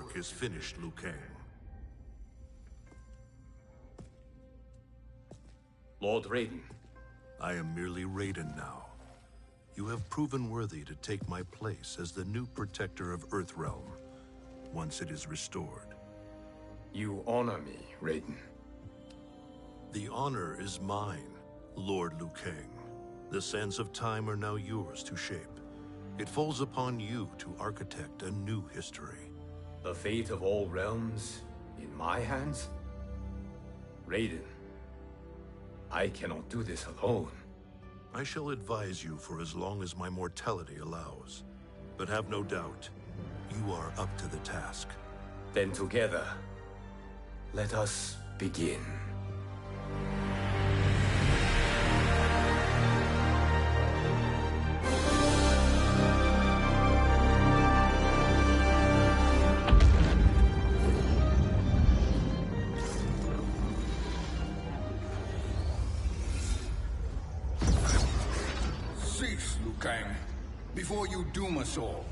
work is finished, Liu Kang. Lord Raiden. I am merely Raiden now. You have proven worthy to take my place as the new protector of Earthrealm, once it is restored. You honor me, Raiden. The honor is mine, Lord Liu Kang. The sands of time are now yours to shape. It falls upon you to architect a new history. The fate of all realms in my hands? Raiden, I cannot do this alone. I shall advise you for as long as my mortality allows. But have no doubt, you are up to the task. Then together, let us begin. Cease, Liu Kang, before you doom us all.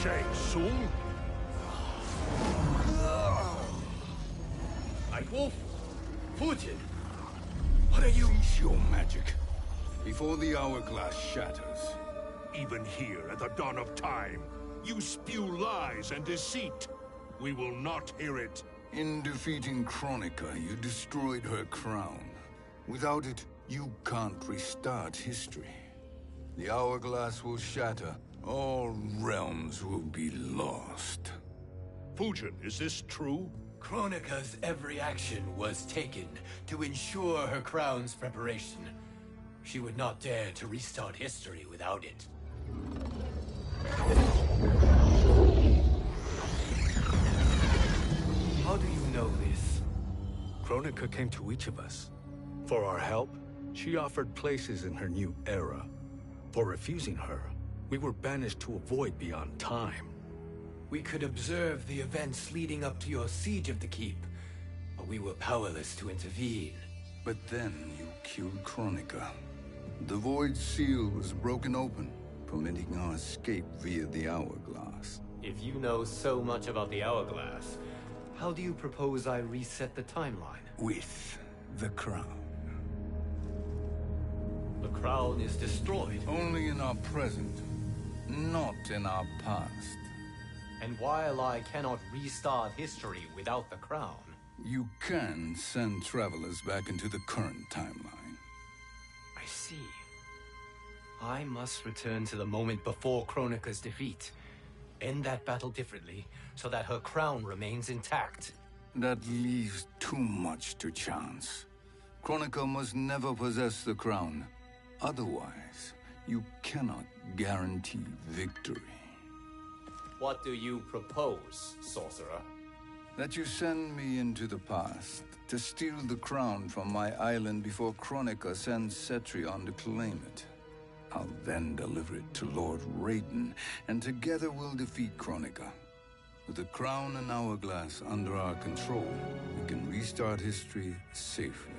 Shang Tsung? Nightwolf? Fujin? What are you? Cease your magic, before the hourglass shatters. Even here at the dawn of time, you spew lies and deceit. We will not hear it. In defeating Kronika, you destroyed her crown. Without it, you can't restart history. The hourglass will shatter. All realms will be lost. Fujin, is this true? Kronika's every action was taken to ensure her crown's preparation. She would not dare to restart history without it. How do you know this? Kronika came to each of us. For our help, she offered places in her new era. For refusing her, we were banished to a void beyond time. We could observe the events leading up to your siege of the keep, but we were powerless to intervene. But then you killed Kronika. The Void Seal was broken open, permitting our escape via the hourglass. If you know so much about the hourglass, how do you propose I reset the timeline? With the crown. The crown is destroyed. Only in our present, not in our past. And while I cannot restart history without the crown... You can send travelers back into the current timeline. I see. I must return to the moment before Kronika's defeat. End that battle differently, so that her crown remains intact. That leaves too much to chance. Kronika must never possess the crown. Otherwise, you cannot guarantee victory. What do you propose, sorcerer? That you send me into the past to steal the crown from my island before Kronika sends Cetrion to claim it. I'll then deliver it to Lord Raiden, and together we'll defeat Kronika. With the crown and hourglass under our control, we can restart history safely.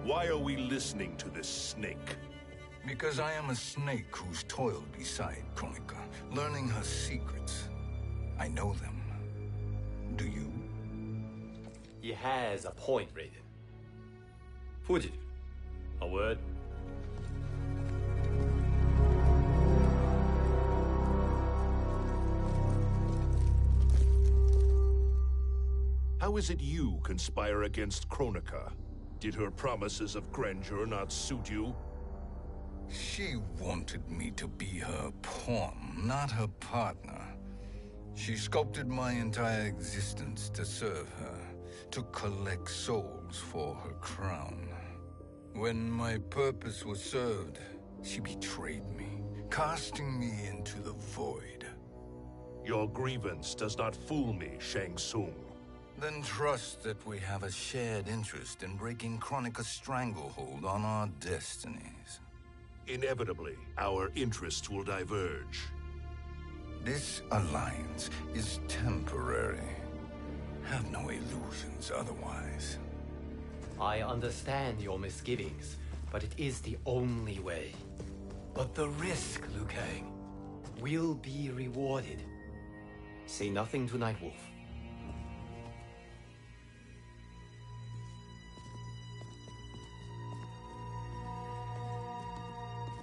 Why are we listening to this snake? Because I am a snake who's toiled beside Kronika, learning her secrets. I know them. Do you? He has a point, Raiden. Fujin, a word? How is it you conspire against Kronika? Did her promises of grandeur not suit you? She wanted me to be her pawn, not her partner. She sculpted my entire existence to serve her, to collect souls for her crown. When my purpose was served, she betrayed me, casting me into the void. Your grievance does not fool me, Shang Tsung. Then trust that we have a shared interest in breaking Kronika's stranglehold on our destinies. Inevitably, our interests will diverge. This alliance is temporary. Have no illusions otherwise. I understand your misgivings, but it is the only way. But the risk, Liu Kang, will be rewarded. Say nothing to Nightwolf.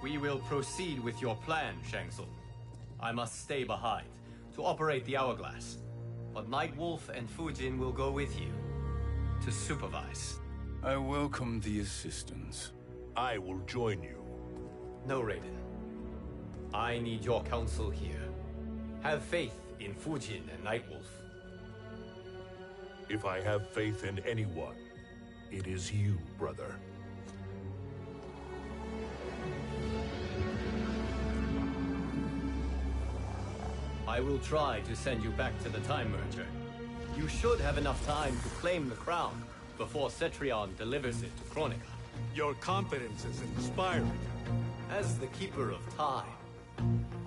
We will proceed with your plan, Shang Tsung. I must stay behind to operate the Hourglass. But Nightwolf and Fujin will go with you to supervise. I welcome the assistance. I will join you. No, Raiden. I need your counsel here. Have faith in Fujin and Nightwolf. If I have faith in anyone, it is you, brother. I will try to send you back to the Time Merger. You should have enough time to claim the crown before Cetrion delivers it to Kronika. Your confidence is inspiring. As the Keeper of Time,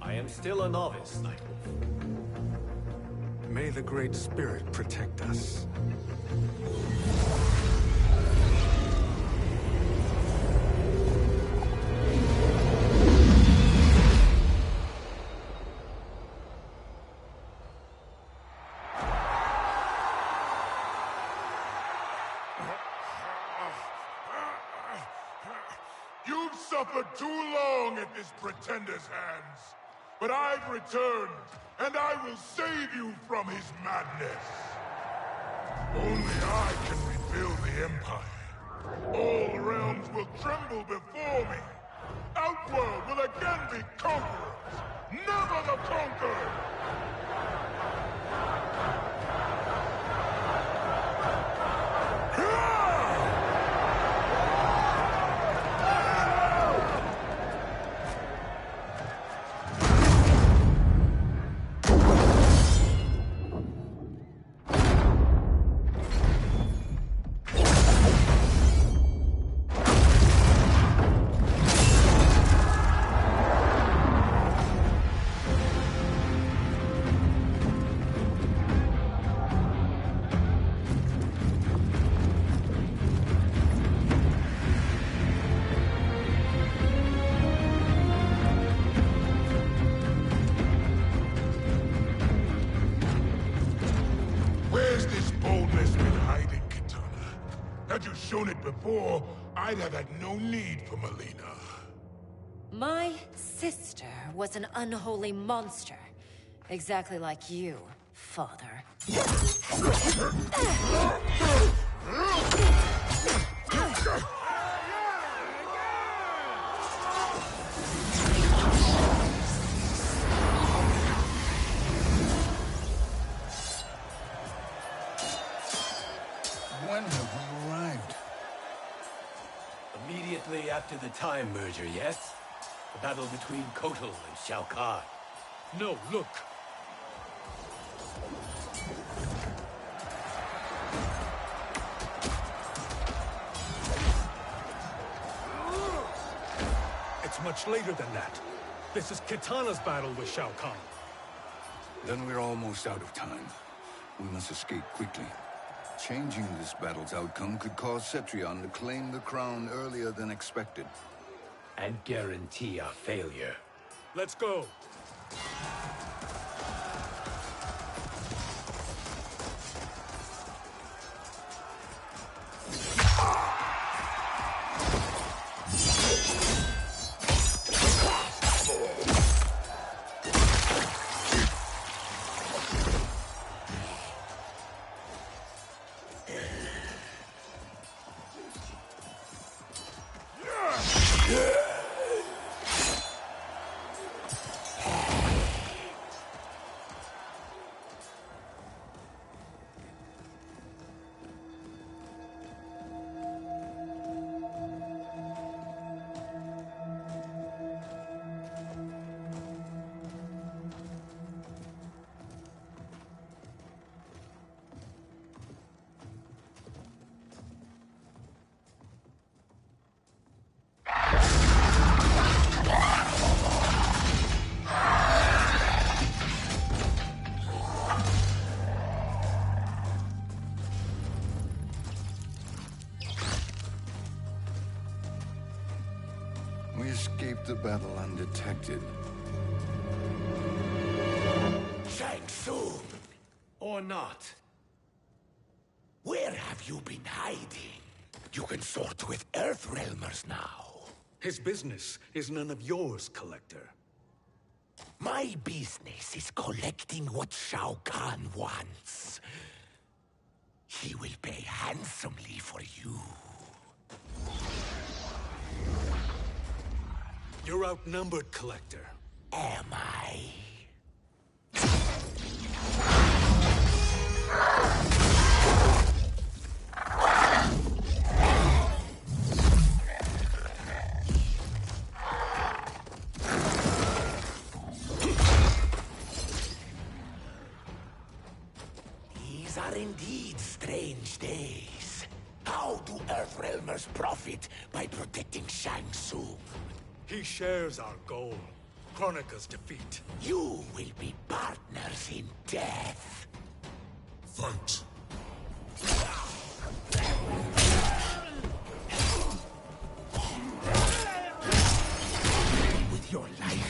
I am still a novice, Nightwolf. May the Great Spirit protect us. You've suffered too long at this pretender's hands. But I've returned, and I will save you from his madness. Only I can rebuild the Empire. All realms will tremble before me. Outworld will again be conquerors, never the conquered! Had you shown it before, I'd have had no need for Mileena. My sister was an unholy monster. Exactly like you, father. When have we arrived? Immediately after the Time Merger, yes? The battle between Kotal and Shao Kahn. No, look! It's much later than that. This is Kitana's battle with Shao Kahn. Then we're almost out of time. We must escape quickly. Changing this battle's outcome could cause Cetrion to claim the crown earlier than expected. And guarantee our failure. Let's go! escaped the battle undetected. Shang Tsung! Or not. Where have you been hiding? You can sort with Earthrealmers now. His business is none of yours, Collector. My business is collecting what Shao Kahn wants. He will pay handsomely for you. You're outnumbered, Collector. Am I? These are indeed strange days. How do Earthrealmers profit by protecting Shang Tsung? He shares our goal. Kronika's defeat. You will be partners in death. Fight. With your life.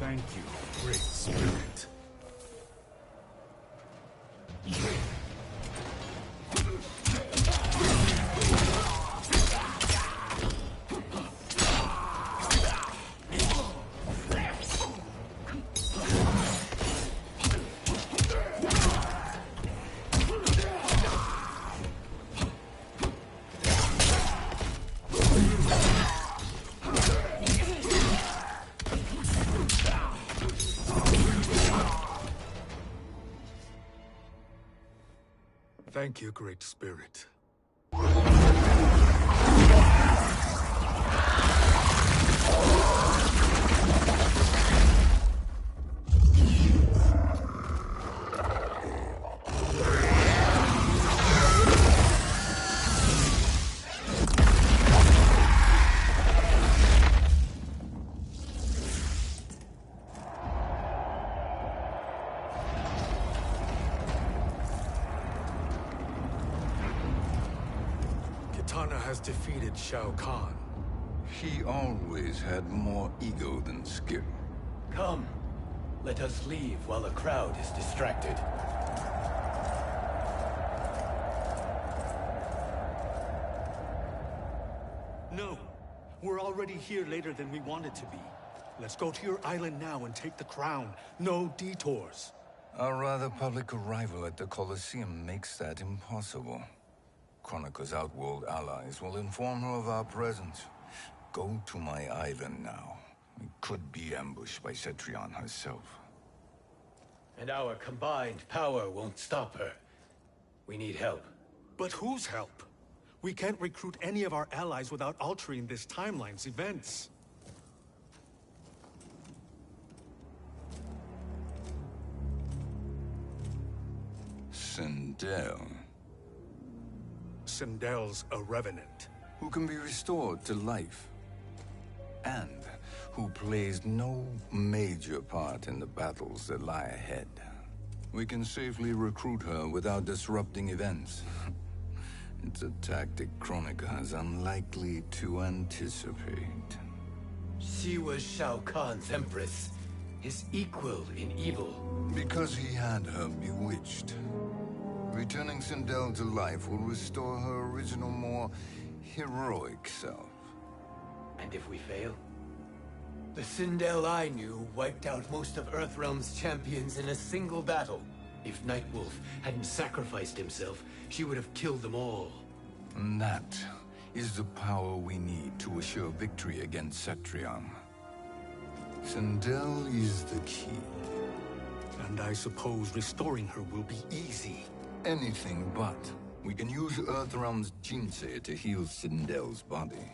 Thank you, Great Spirit. Thank you, Great Spirit. Kitana has defeated Shao Kahn. He always had more ego than skill. Come. Let us leave while the crowd is distracted. No. We're already here later than we wanted to be. Let's go to your island now and take the crown. No detours. Our rather public arrival at the Colosseum makes that impossible. Kronika's outworld allies will inform her of our presence. Go to my island now. We could be ambushed by Cetrion herself. And our combined power won't stop her. We need help. But whose help? We can't recruit any of our allies without altering this timeline's events. Sindel, Sindel's a revenant. who can be restored to life, and who plays no major part in the battles that lie ahead. We can safely recruit her without disrupting events. It's a tactic Kronika is unlikely to anticipate. She was Shao Kahn's empress, his equal in evil. Because he had her bewitched. Returning Sindel to life will restore her original, more heroic self. And if we fail? The Sindel I knew wiped out most of Earthrealm's champions in a single battle. If Nightwolf hadn't sacrificed himself, she would have killed them all. And that is the power we need to assure victory against Cetrion. Sindel is the key. And I suppose restoring her will be easy. Anything but. We can use Earthrealm's Jinsei to heal Sindel's body.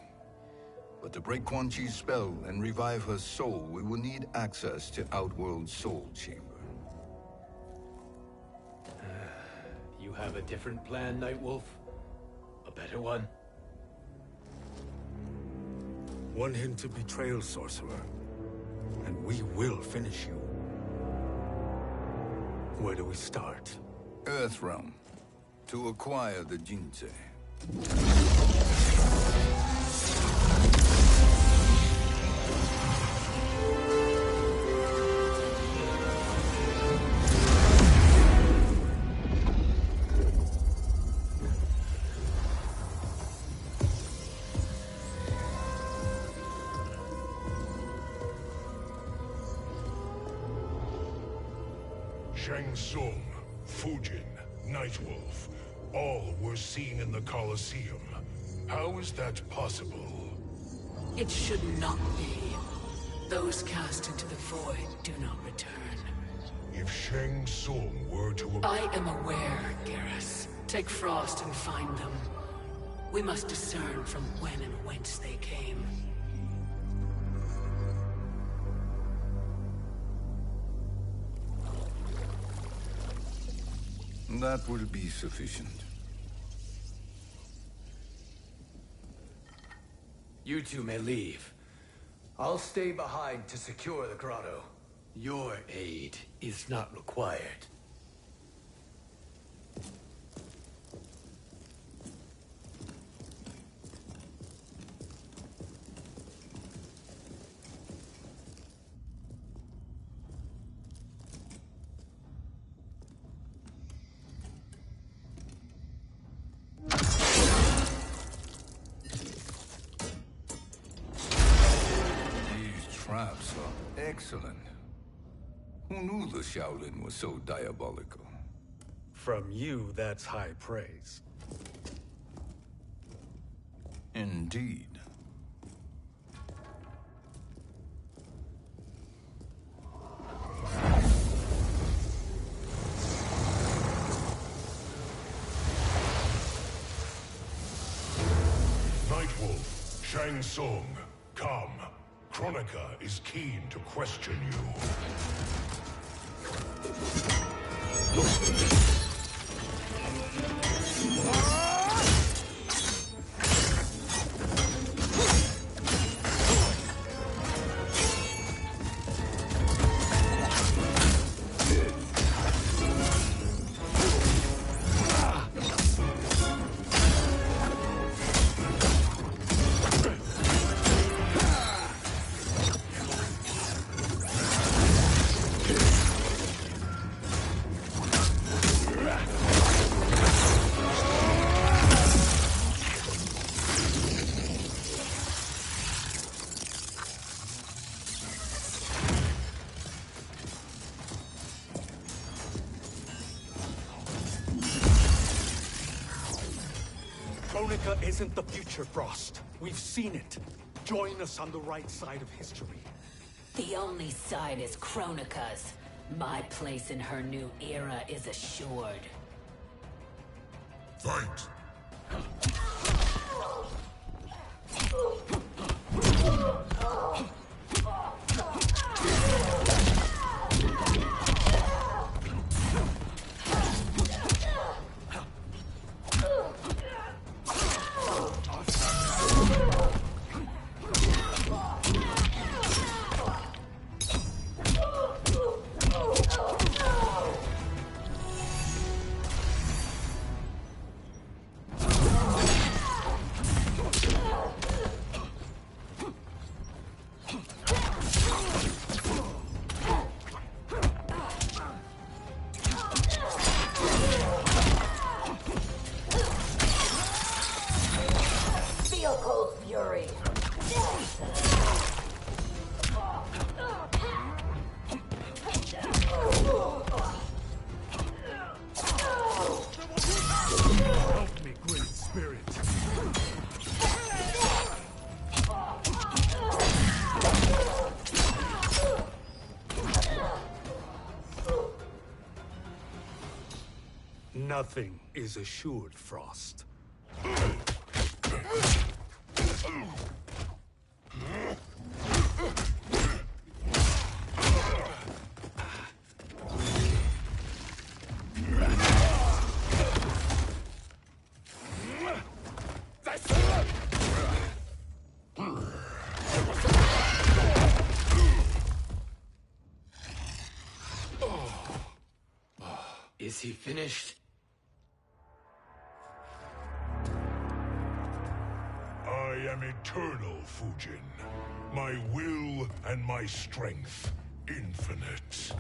But to break Quan Chi's spell and revive her soul, we will need access to Outworld's Soul Chamber. You have a different plan, Nightwolf? A better one? Want him to betrayal, Sorcerer. And we will finish you. Where do we start? Earthrealm. To acquire the Jinsei. Shang Tsung, Fujin, Nightwolf, all were seen in the Colosseum. How is that possible? It should not be. Those cast into the void do not return. If Shang Tsung were to... I am aware, Garrus. Take Frost and find them. We must discern from when and whence they came. That will be sufficient. You two may leave. I'll stay behind to secure the grotto. Your aid is not required. Traps are excellent. Who knew the Shaolin was so diabolical? From you, that's high praise. Indeed. Nightwolf, Shang Tsung, come. Kronika is keen to question you. Kronika isn't the future, Frost. We've seen it. Join us on the right side of history. The only side is Kronika's. My place in her new era is assured. Fight! Nothing is assured, Frost. Is he finished? I am eternal, Fujin. My will and my strength, infinite.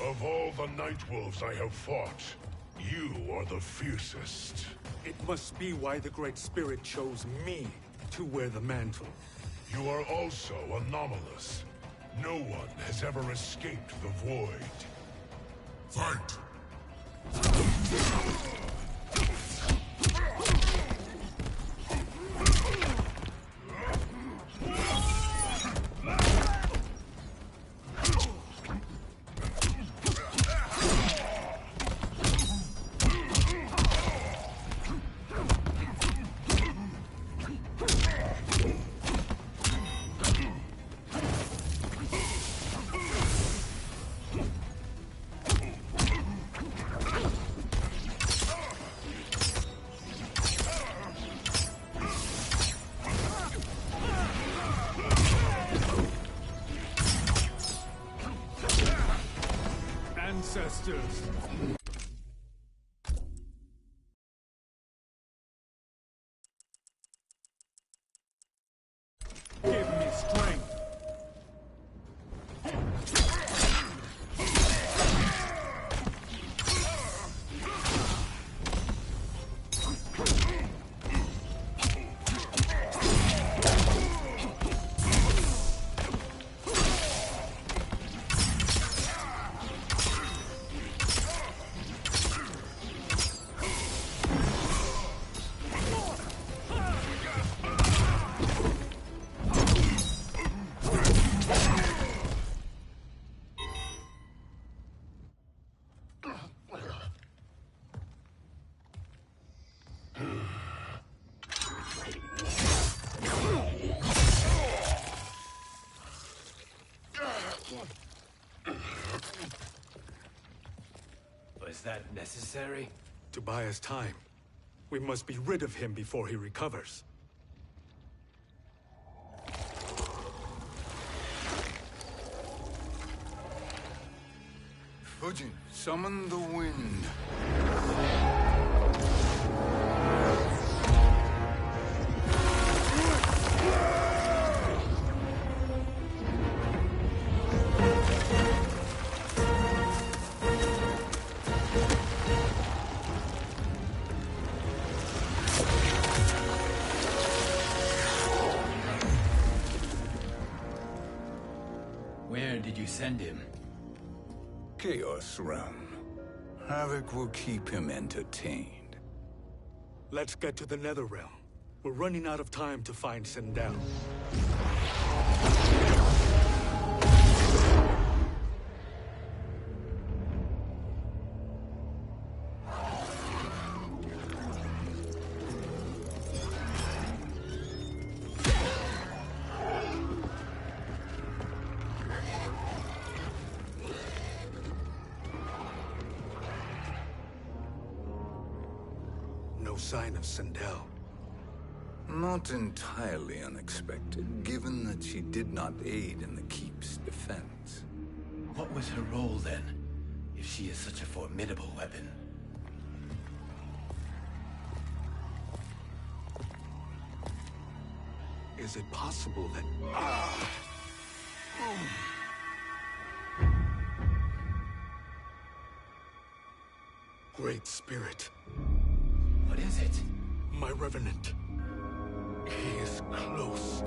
Of all the Nightwolves I have fought, you are the fiercest. It must be why the Great Spirit chose me to wear the mantle. You are also anomalous. No one has ever escaped the Void. Fight! Ancestors! Give me strength! Was that necessary? To buy us time. We must be rid of him before he recovers. Fujin, summon the wind. Where did you send him? Chaos Realm. Havoc will keep him entertained. Let's get to the Netherrealm. We're running out of time to find Sindel. no sign of Sindel. Not entirely unexpected, given that she did not aid in the Keep's defense. What was her role then, if she is such a formidable weapon? Is it possible that... Great Spirit. What is it? My Revenant. He is close.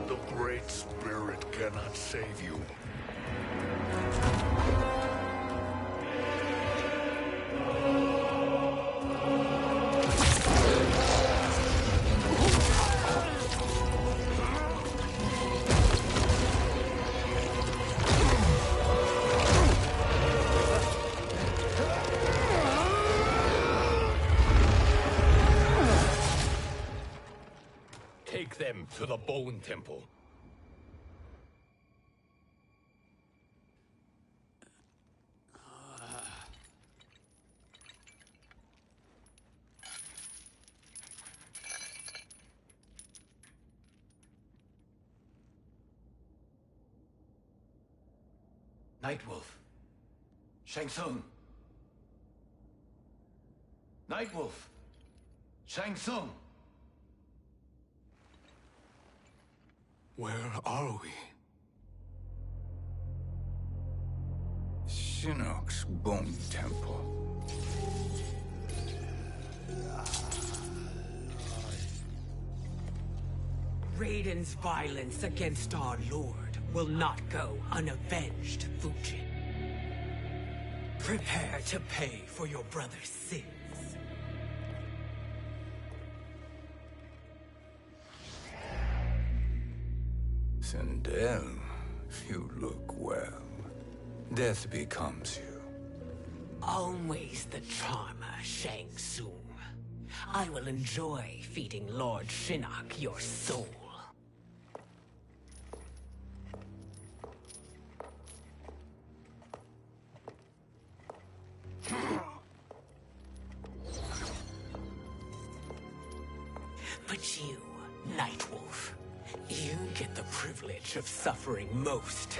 The Great Spirit cannot save you. Take them to the Bone Temple. Nightwolf. Shang Tsung. Nightwolf. Shang Tsung. Where are we? Shinnok's Bone Temple. Raiden's violence against our Lord will not go unavenged, Fujin. Prepare to pay for your brother's sins. Sindel, you look well. Death becomes you. Always the charmer, Shang Tsung. I will enjoy feeding Lord Shinnok your soul. But you, Nightwolf, you get the privilege of suffering most.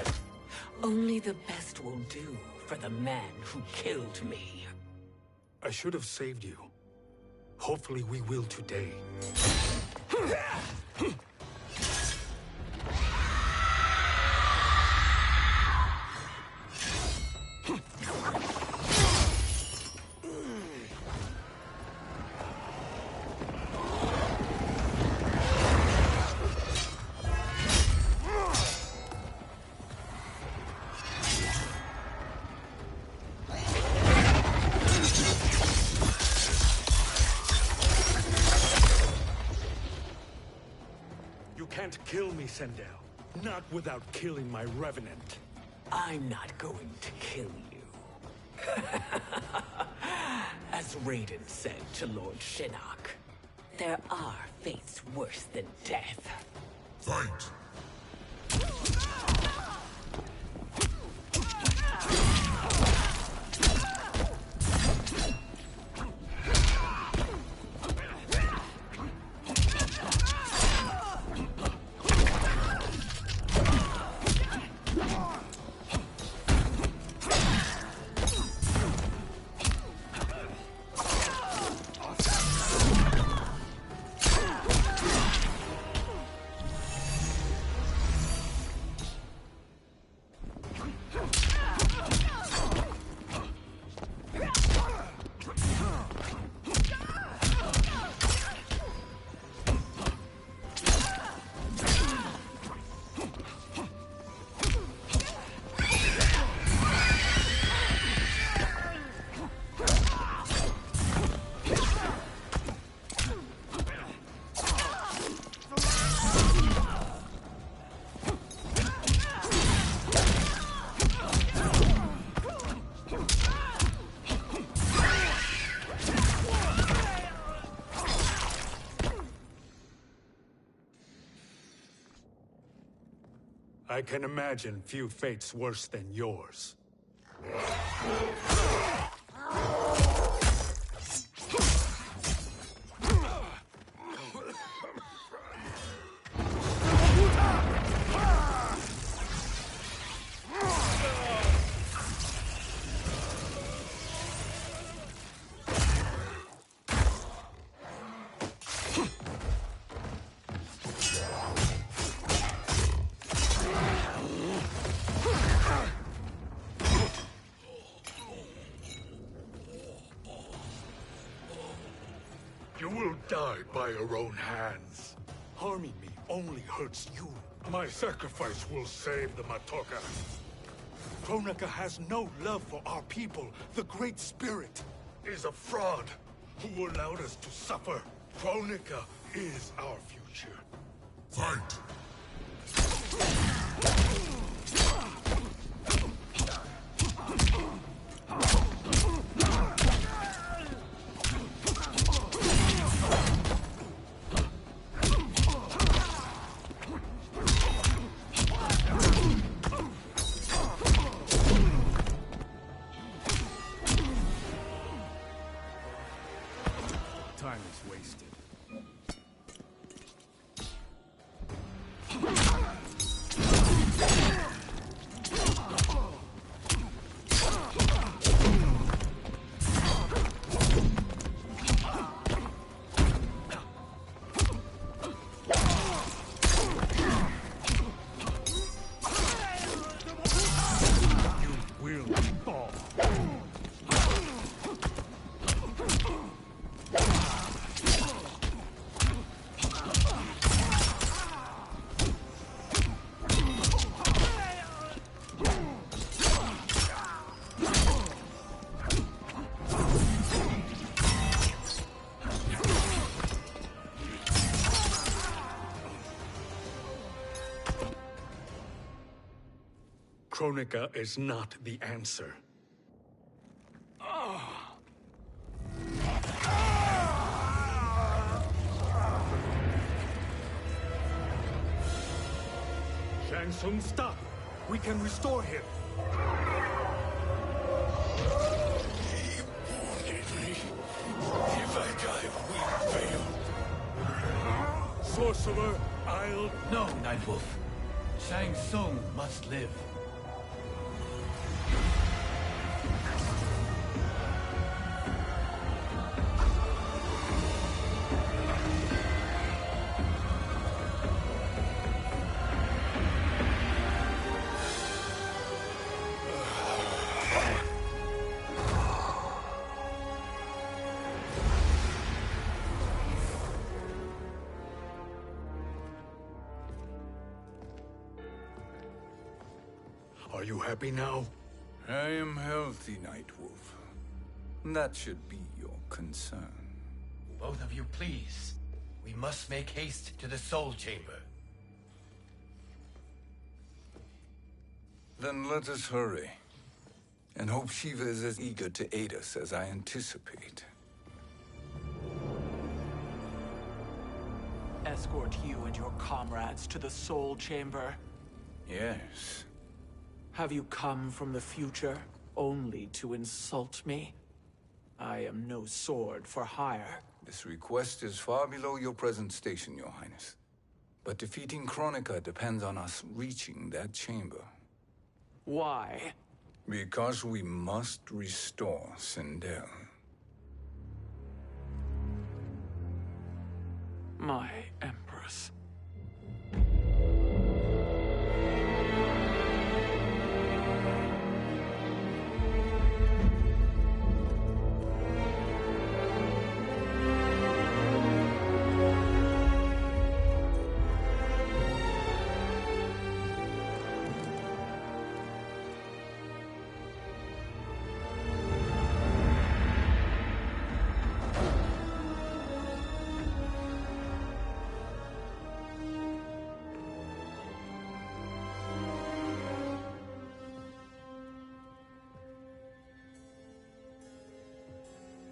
Only the best will do for the man who killed me. I should have saved you. Hopefully we will today. Can't kill me, Sindel. Not without killing my Revenant. I'm not going to kill you. As Raiden said to Lord Shinnok, there are fates worse than death. Fight! I can imagine few fates worse than yours. You will die by your own hands. Harming me only hurts you. My sacrifice will save the Matoka. Kronika has no love for our people. The Great Spirit is a fraud who allowed us to suffer. Kronika is our future. Fight! Time is wasted. You will fall. Kronika is not the answer. Shang Tsung, stop! We can restore him! If I die, we fail. Sorcerer, I'll... No, Nightwolf. Shang Tsung must live. Are you happy now? I am healthy, Nightwolf. That should be your concern. Both of you, please. We must make haste to the Soul Chamber. Then let us hurry. And hope Shiva is as eager to aid us as I anticipate. Escort you and your comrades to the Soul Chamber. Yes. Have you come from the future only to insult me? I am no sword for hire. This request is far below your present station, Your Highness. But defeating Kronika depends on us reaching that chamber. Why? Because we must restore Sindel. My Empress.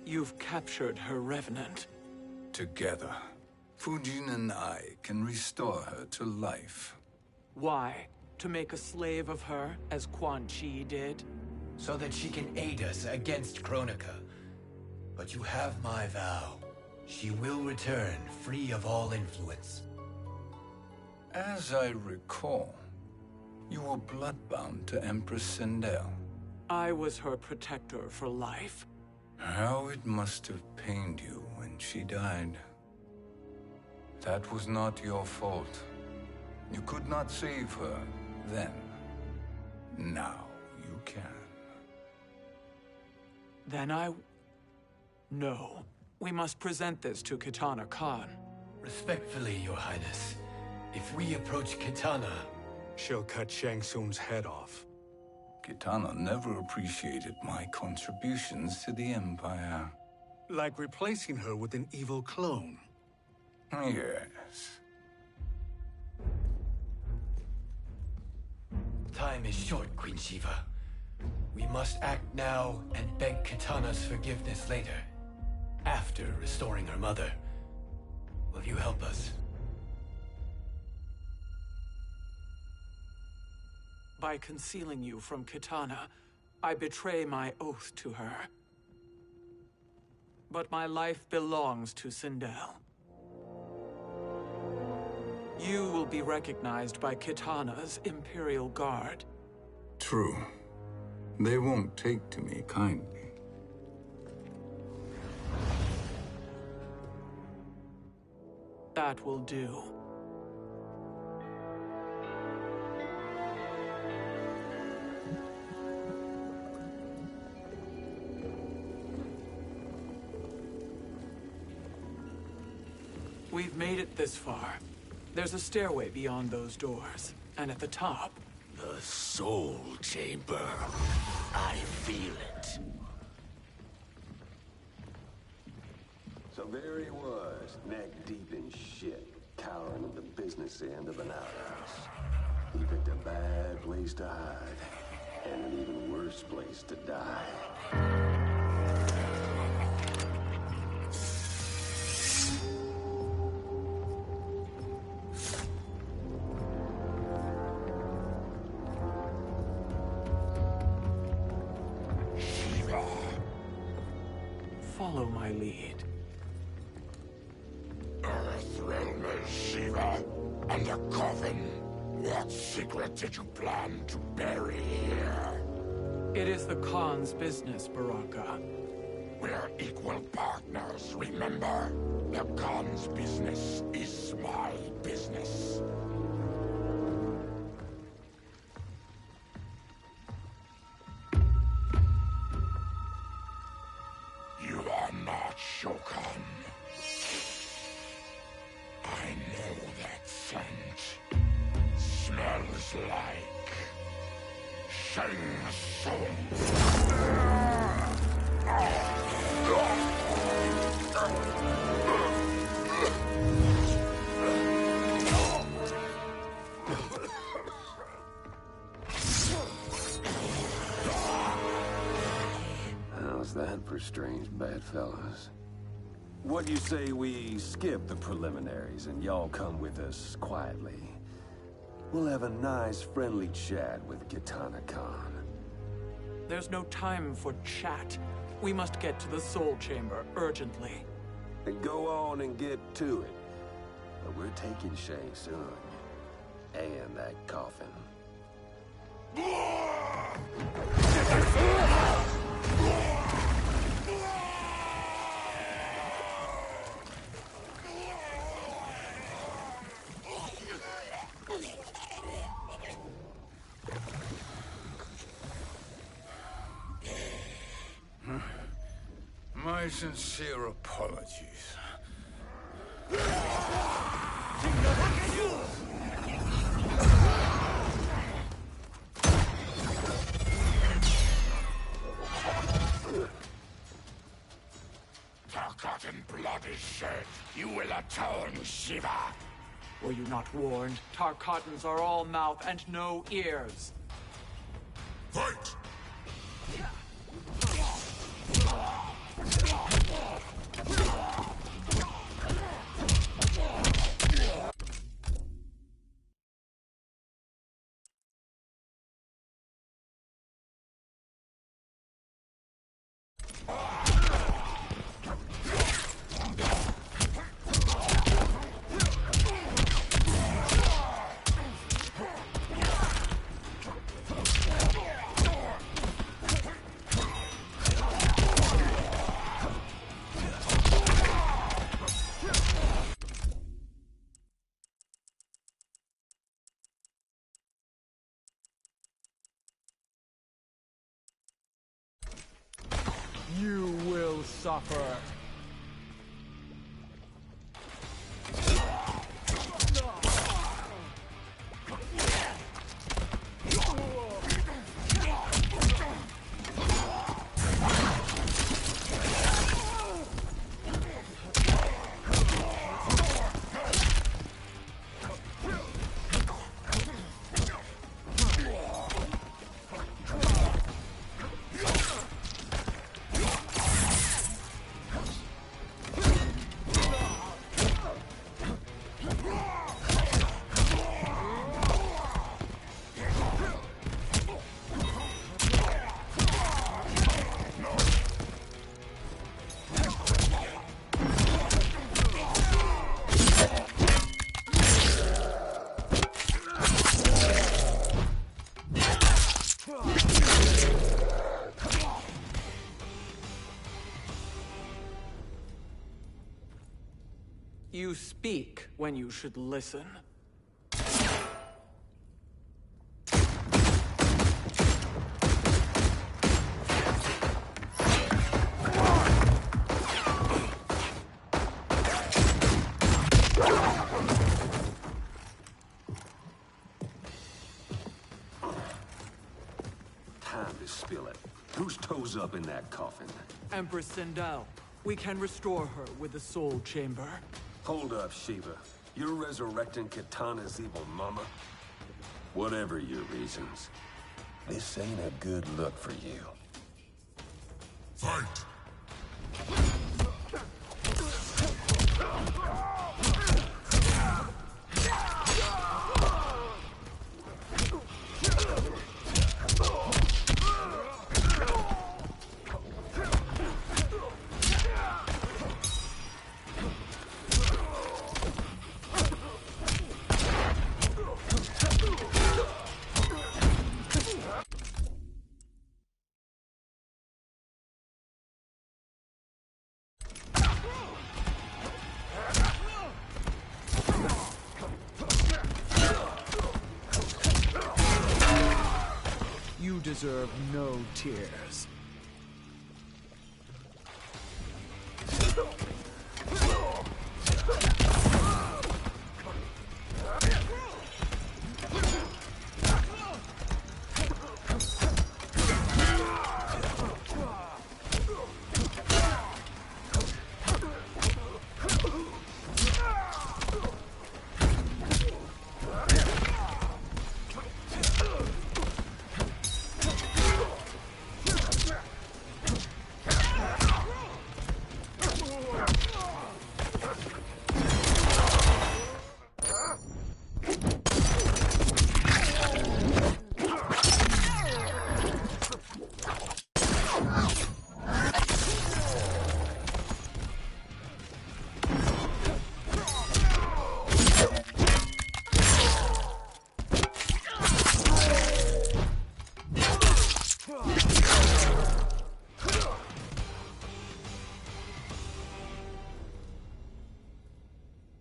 You've captured her revenant. Together, Fujin and I can restore her to life. Why? To make a slave of her, as Quan Chi did? So that she can aid us against Kronika. But you have my vow. She will return free of all influence. As I recall, you were bloodbound to Empress Sindel. I was her protector for life. How it must have pained you when she died. That was not your fault. You could not save her then. Now you can. Then No. We must present this to Kitana Khan. Respectfully, Your Highness, if we approach Kitana... She'll cut Shang Tsung's head off. Kitana never appreciated my contributions to the Empire. Like replacing her with an evil clone. Yes. Time is short, Queen Shiva. We must act now and beg Kitana's forgiveness later. After restoring her mother. Will you help us? By concealing you from Kitana, I betray my oath to her. But my life belongs to Sindel. You will be recognized by Kitana's Imperial Guard. True. They won't take to me kindly. That will do. We've made it this far. There's a stairway beyond those doors, and at the top... The Soul Chamber. I feel it. So there he was, neck deep in shit, cowering at the business end of an outhouse. He picked a bad place to hide, and an even worse place to die. Follow my lead. Earthrealmer Shiva, and a coffin. What secret did you plan to bury here? It is the Khan's business, Baraka. We're equal partners, remember? The Khan's business is my business. You are not Shokan. I know that scent. Smells like... Shang Tsung. How's that for strange bedfellows? What do you say we skip the preliminaries and y'all come with us quietly? We'll have a nice, friendly chat with Kitana Khan. There's no time for chat. We must get to the Soul Chamber urgently. And go on and get to it. But we're taking Shang Tsung. And that coffin. My sincere apologies. Tarkatan blood is shed. You will atone, Shiva. Were you not warned? Tarkatans are all mouth and no ears. Fight! You will suffer. You speak when you should listen. Time to spill it. Whose toes up in that coffin? Empress Sindel. We can restore her with the Soul Chamber. Hold up, Shiva. You're resurrecting Kitana's evil mama? Whatever your reasons, this ain't a good look for you. Fight! You deserve no tears.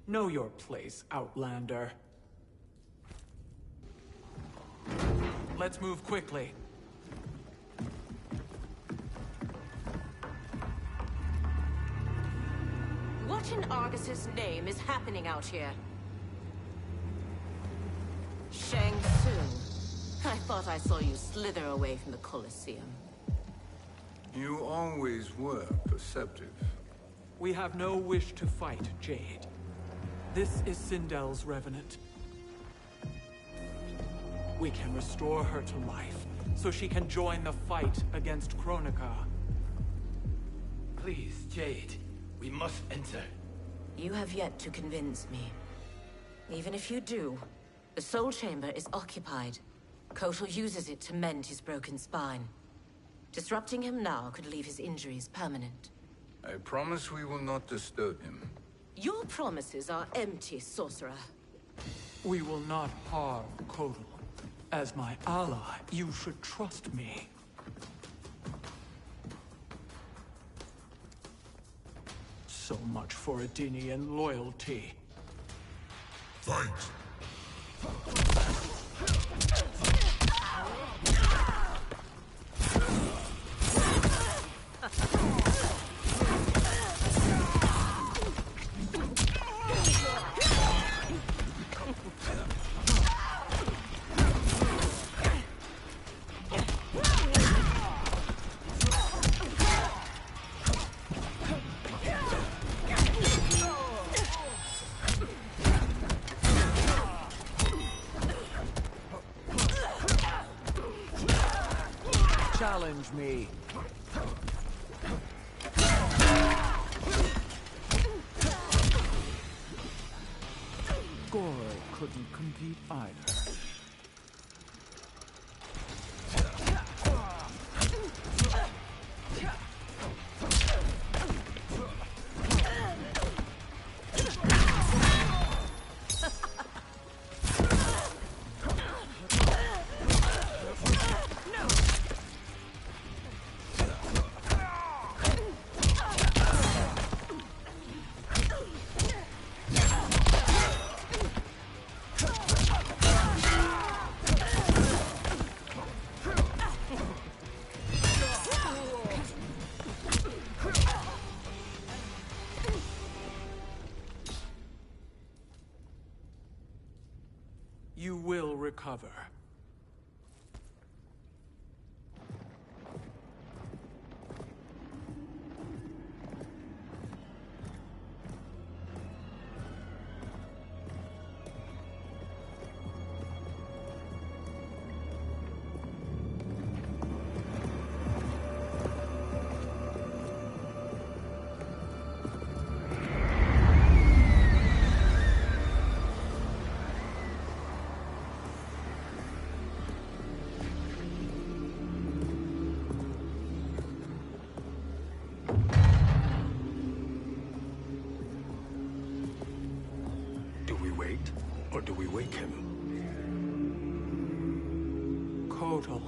Know your place, Outlander. Let's move quickly. What in Argus's name is happening out here? Shang Tsung. I thought I saw you slither away from the Colosseum. You always were perceptive. We have no wish to fight, Jade. This is Sindel's Revenant. We can restore her to life, so she can join the fight against Kronika. Please, Jade. We must enter. You have yet to convince me. Even if you do, the Soul Chamber is occupied. Kotal uses it to mend his broken spine. Disrupting him now could leave his injuries permanent. I promise we will not disturb him. Your promises are empty, sorcerer. We will not harm Kotal. As my ally, you should trust me. So much for Edenian loyalty. Fight! Challenge me. Goro couldn't compete either. recover. Or do we wake him? Kotal.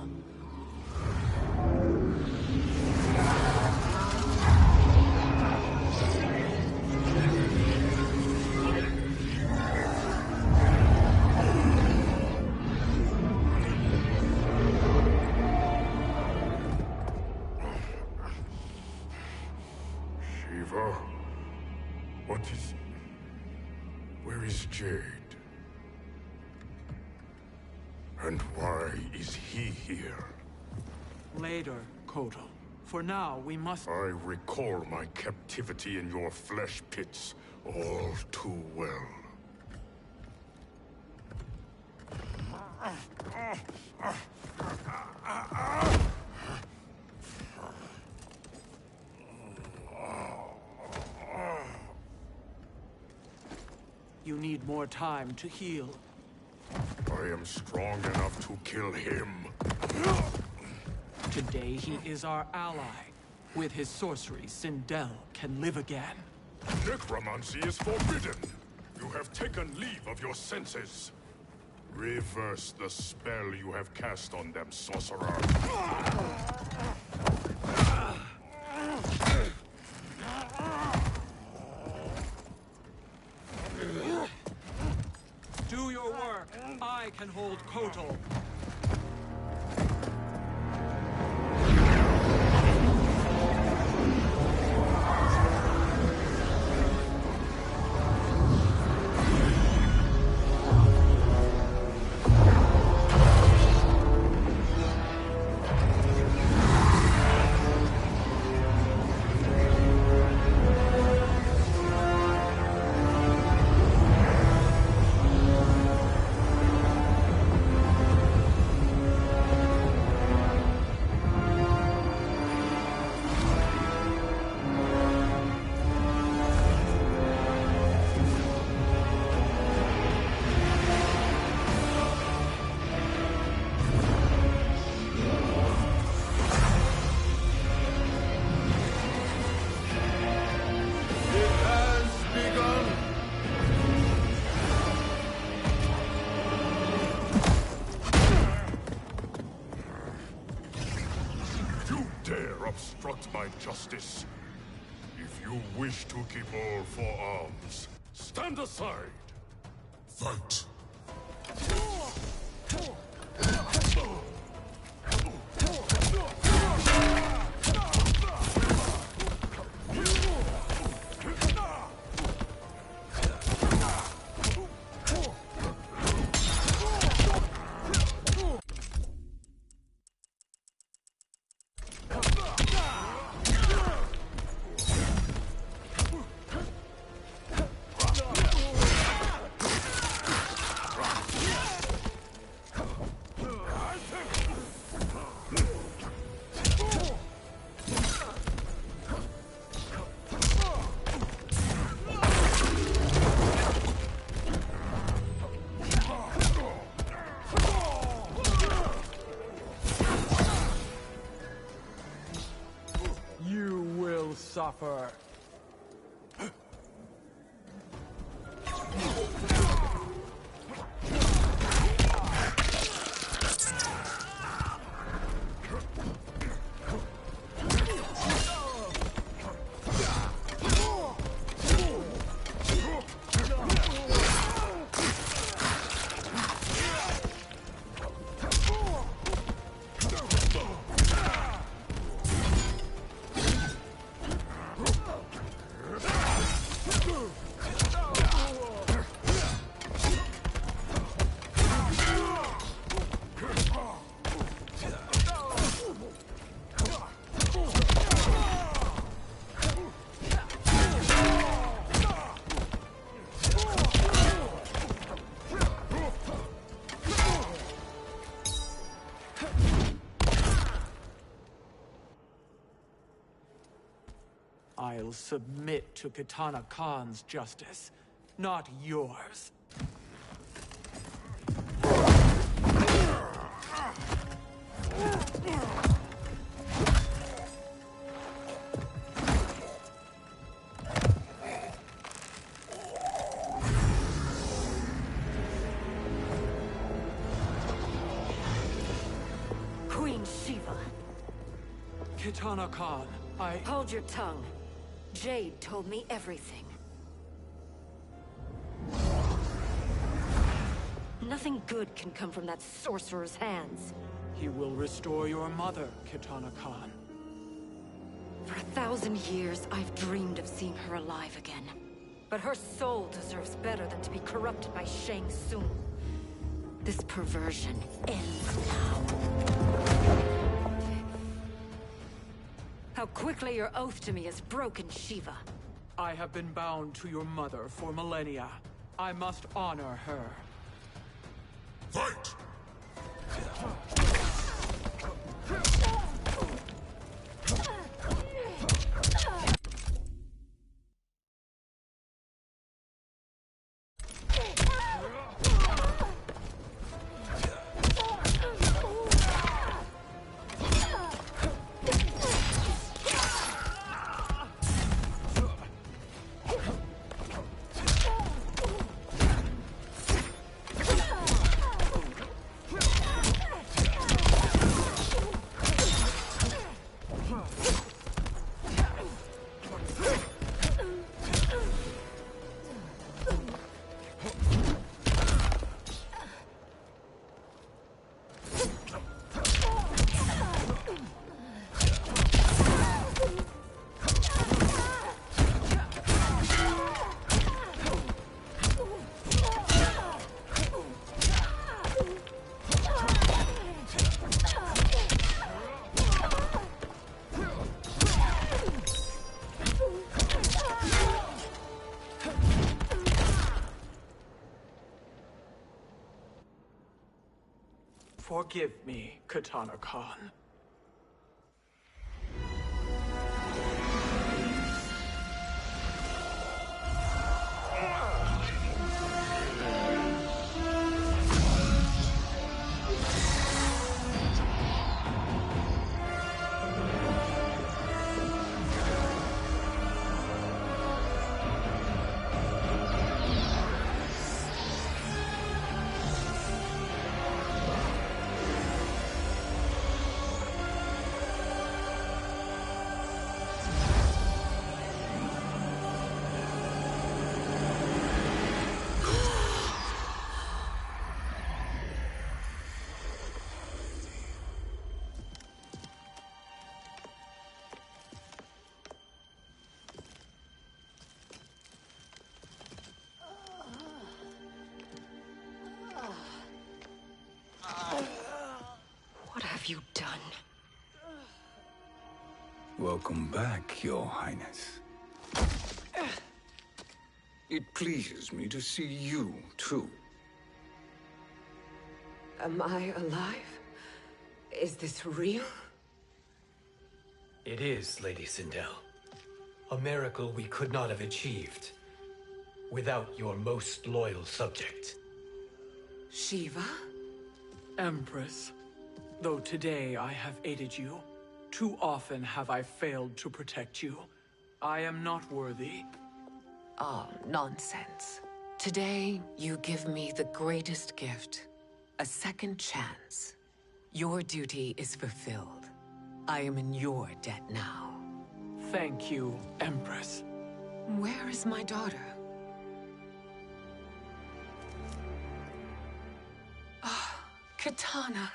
Shiva? What is... Where is Jade? And why is he here? Later, Kotal. For now, we must... I recall my captivity in your flesh pits all too well. You need more time to heal. I am strong enough to kill him. Today he is our ally. With his sorcery, Sindel can live again. Necromancy is forbidden. You have taken leave of your senses. Reverse the spell you have cast on them, sorcerer. Do your work. I can hold Kotal. Obstruct my justice. If you wish to keep all four arms, stand aside. Fight. Suffer. I'll submit to Kitana Khan's justice, not yours. Queen Shiva. Kitana Khan, Hold your tongue. Jade told me everything. Nothing good can come from that sorcerer's hands. He will restore your mother, Kitana Khan. For 1,000 years, I've dreamed of seeing her alive again. But her soul deserves better than to be corrupted by Shang Tsung. This perversion ends now. How quickly your oath to me has broken, Shiva. I have been bound to your mother for millennia. I must honor her. Fight! Forgive me, Kitana Khan. What have you done? Welcome back, Your Highness. It pleases me to see you, too. Am I alive? Is this real? It is, Lady Sindel. A miracle we could not have achieved without your most loyal subject. Shiva? Empress, though today I have aided you, too often have I failed to protect you. I am not worthy. Oh, nonsense. Today, you give me the greatest gift. A second chance. Your duty is fulfilled. I am in your debt now. Thank you, Empress. Where is my daughter? Ah, Kitana.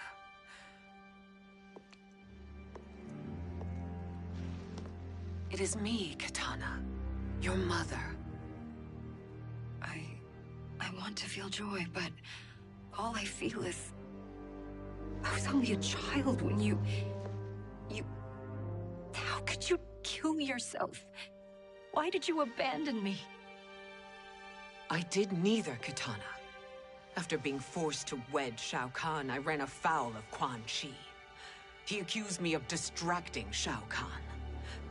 It is me, Kitana. Your mother. I want to feel joy, but all I feel is... I was only a child when you... How could you kill yourself? Why did you abandon me? I did neither, Kitana. After being forced to wed Shao Kahn, I ran afoul of Quan Chi. He accused me of distracting Shao Kahn.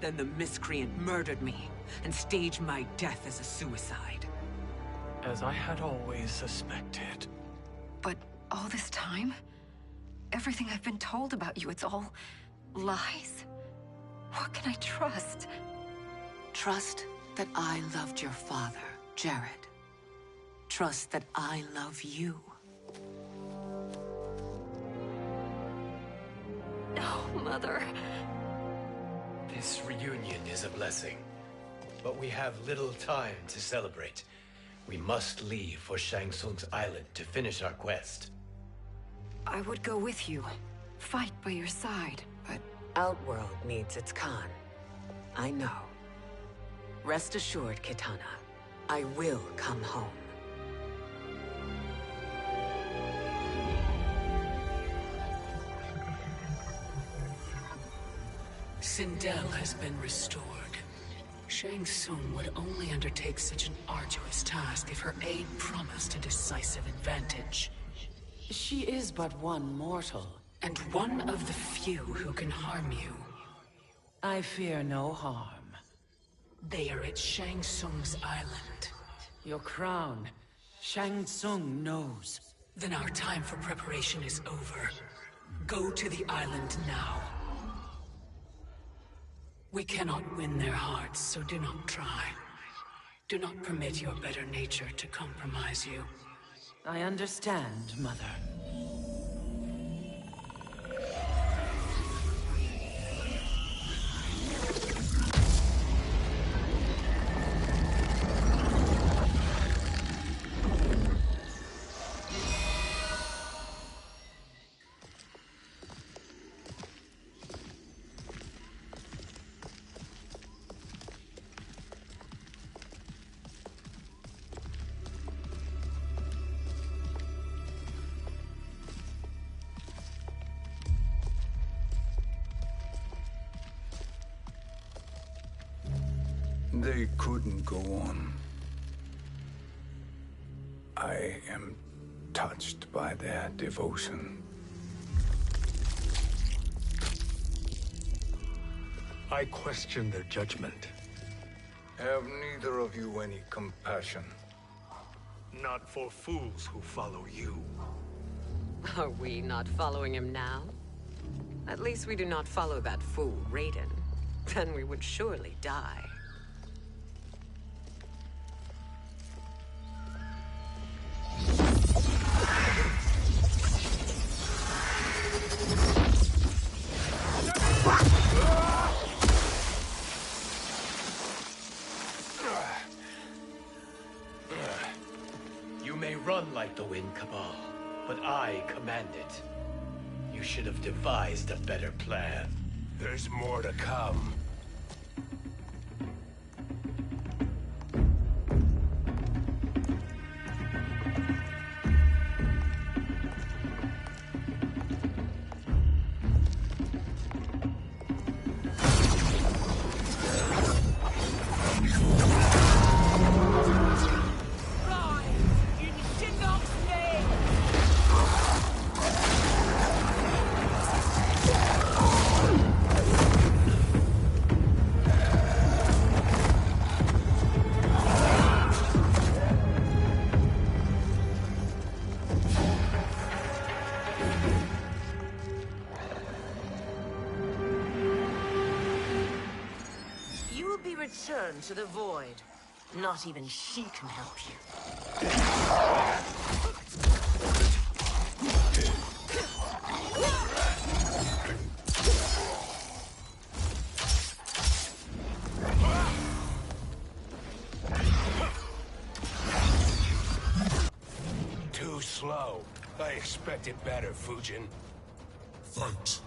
Then the miscreant murdered me, and staged my death as a suicide. As I had always suspected. But all this time? Everything I've been told about you, it's all lies? What can I trust? Trust that I loved your father, Jared. Trust that I love you. No, Mother. This reunion is a blessing, but we have little time to celebrate. We must leave for Shang Tsung's island to finish our quest. I would go with you, fight by your side, but... Outworld needs its Khan. I know. Rest assured, Kitana. I will come home. Sindel has been restored. Shang Tsung would only undertake such an arduous task if her aid promised a decisive advantage. She is but one mortal, and one of the few who can harm you. I fear no harm. They are at Shang Tsung's island. Your crown. Shang Tsung knows. Then our time for preparation is over. Go to the island now. We cannot win their hearts, so do not try. Do not permit your better nature to compromise you. I understand, Mother. They couldn't go on. I am touched by their devotion. I question their judgment. Have neither of you any compassion? Not for fools who follow you. Are we not following him now? At least we do not follow that fool, Raiden. Then we would surely die. You may run like the wind, Cabal, but I command it. You should have devised a better plan. There's more to come. Return to the void. Not even she can help you. Too slow. I expected better, Fujin. Fight.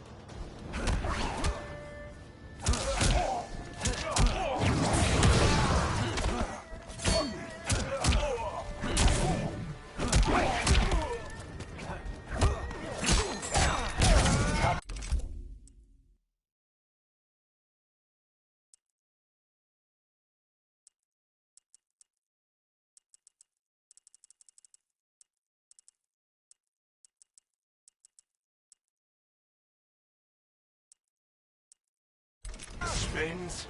hands!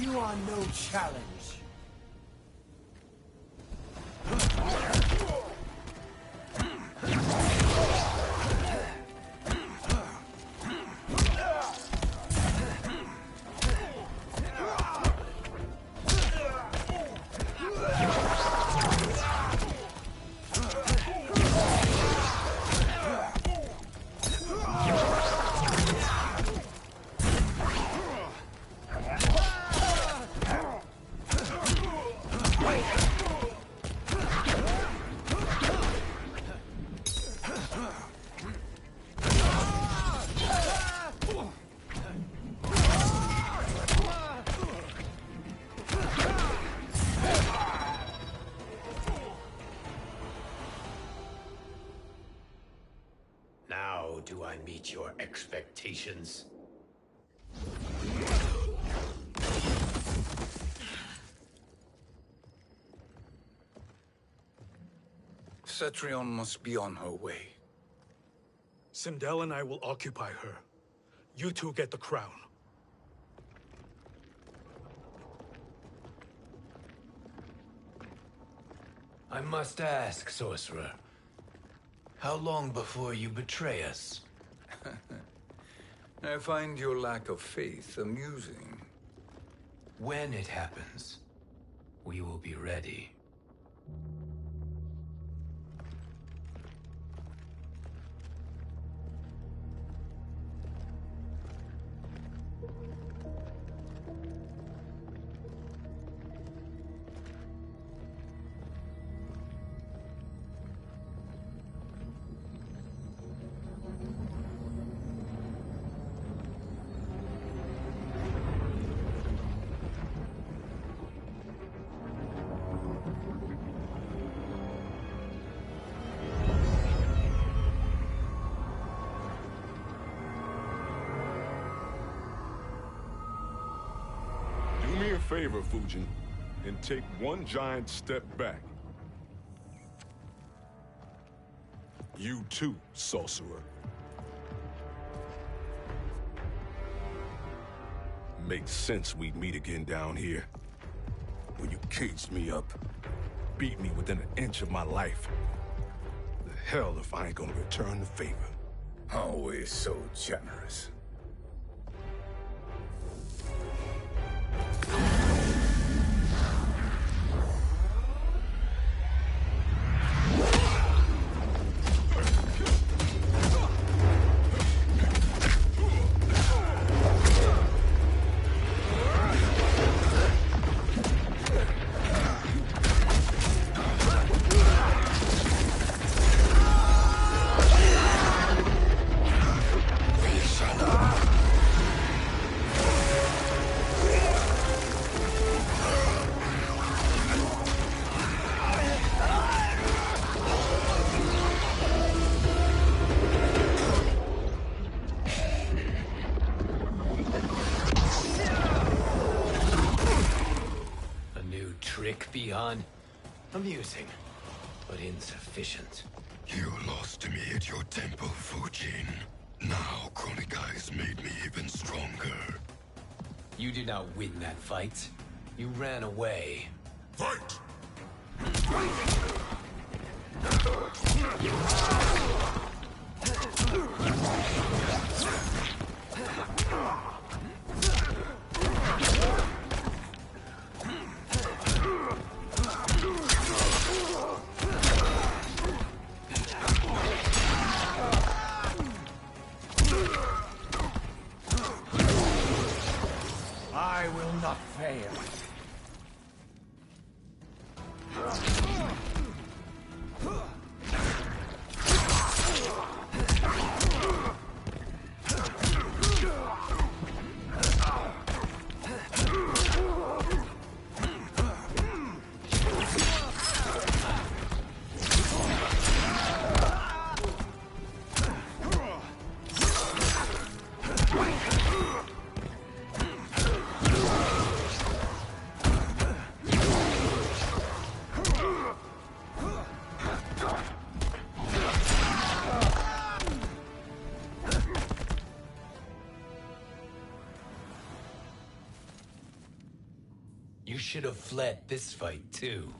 You are no challenge. Now do I meet your expectations? Cetrion must be on her way. Sindel and I will occupy her. You two get the crown. I must ask, sorcerer. How long before you betray us? I find your lack of faith amusing. When it happens, we will be ready. Do me a favor, Fujin, and take one giant step back. You too, sorcerer. Makes sense we'd meet again down here. When you caged me up, beat me within an inch of my life. The hell if I ain't gonna return the favor. Always so generous. Beyond amusing, but insufficient. You lost to me at your temple, Fujin. Now Kronika has made me even stronger. You did not win that fight. You ran away. Fight! I will not fail. should have fled this fight, too.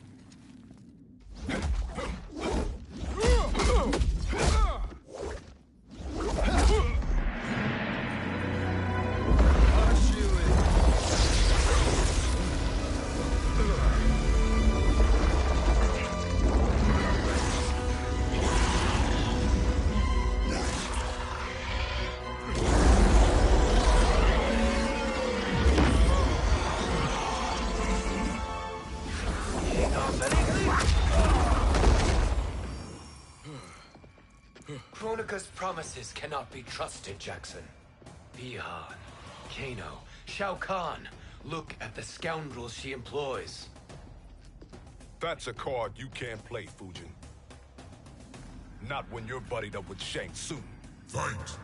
Kronika's promises cannot be trusted, Jackson. Bi-Han, Kano, Shao Kahn. Look at the scoundrels she employs. That's a card you can't play, Fujin. Not when you're buddied up with Shang Tsung. Fight!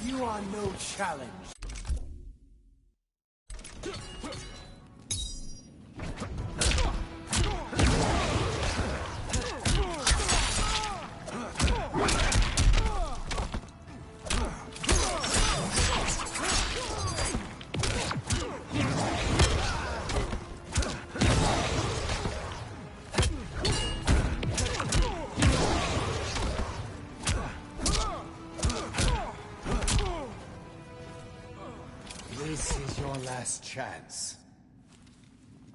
You are no challenge. This is your last chance.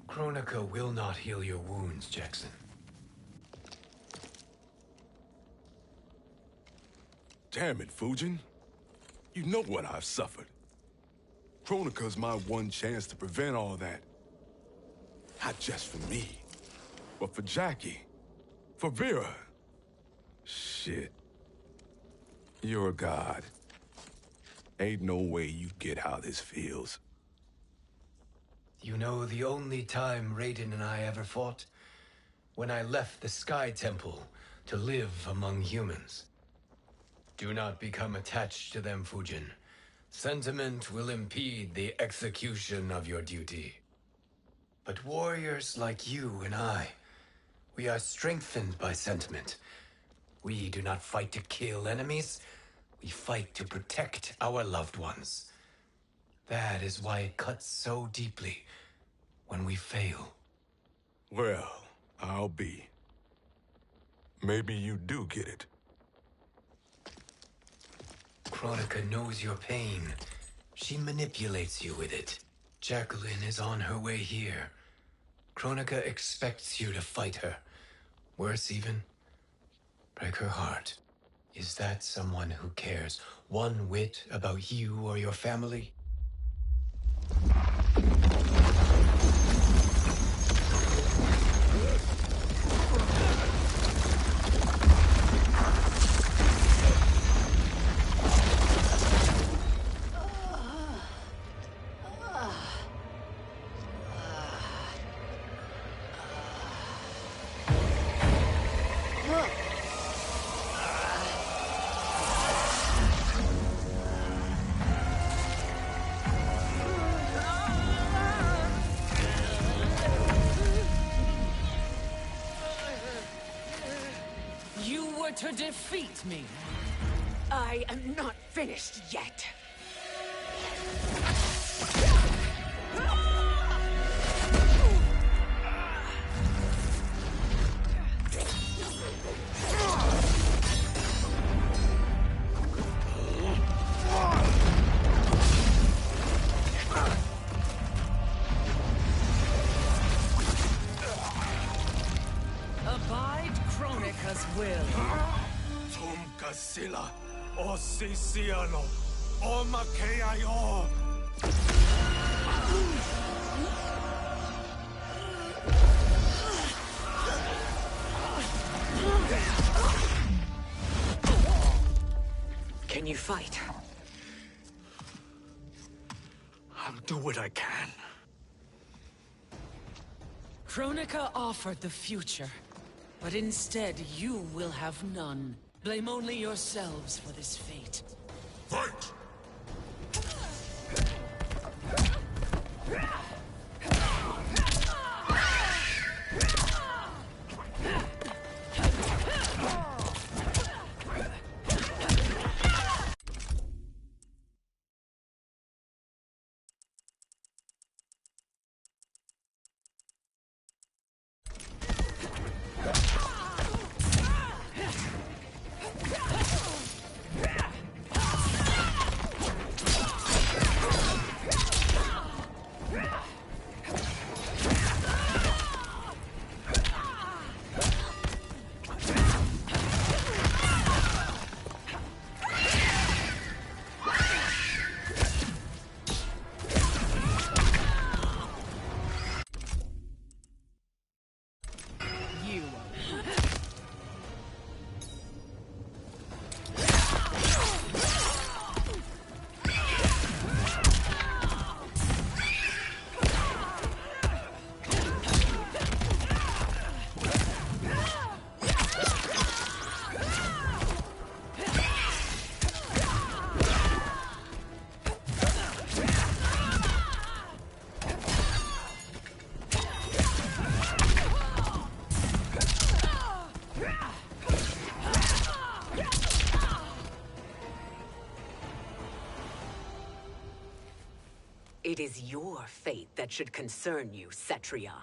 Kronika will not heal your wounds, Jackson. Damn it, Fujin. You know what I've suffered. Kronika's my one chance to prevent all that. Not just for me, but for Jackie, for Vera. Shit. You're a god. Ain't no way you get how this feels. You know the only time Raiden and I ever fought? When I left the Sky Temple to live among humans. Do not become attached to them, Fujin. Sentiment will impede the execution of your duty. But warriors like you and I, we are strengthened by sentiment. We do not fight to kill enemies. We fight to protect our loved ones. That is why it cuts so deeply when we fail. Well, I'll be. Maybe you do get it. Kronika knows your pain. She manipulates you with it. Jacqueline is on her way here. Kronika expects you to fight her. Worse even, break her heart. Is that someone who cares one whit about you or your family? To defeat me. I am not finished yet. Abide Kronika's will. Sila, o Siciano, o Makeayo. Can you fight? I'll do what I can. Kronika offered the future. But instead, you will have none. Blame only yourselves for this fate. Fight! It is your fate that should concern you, Cetrion.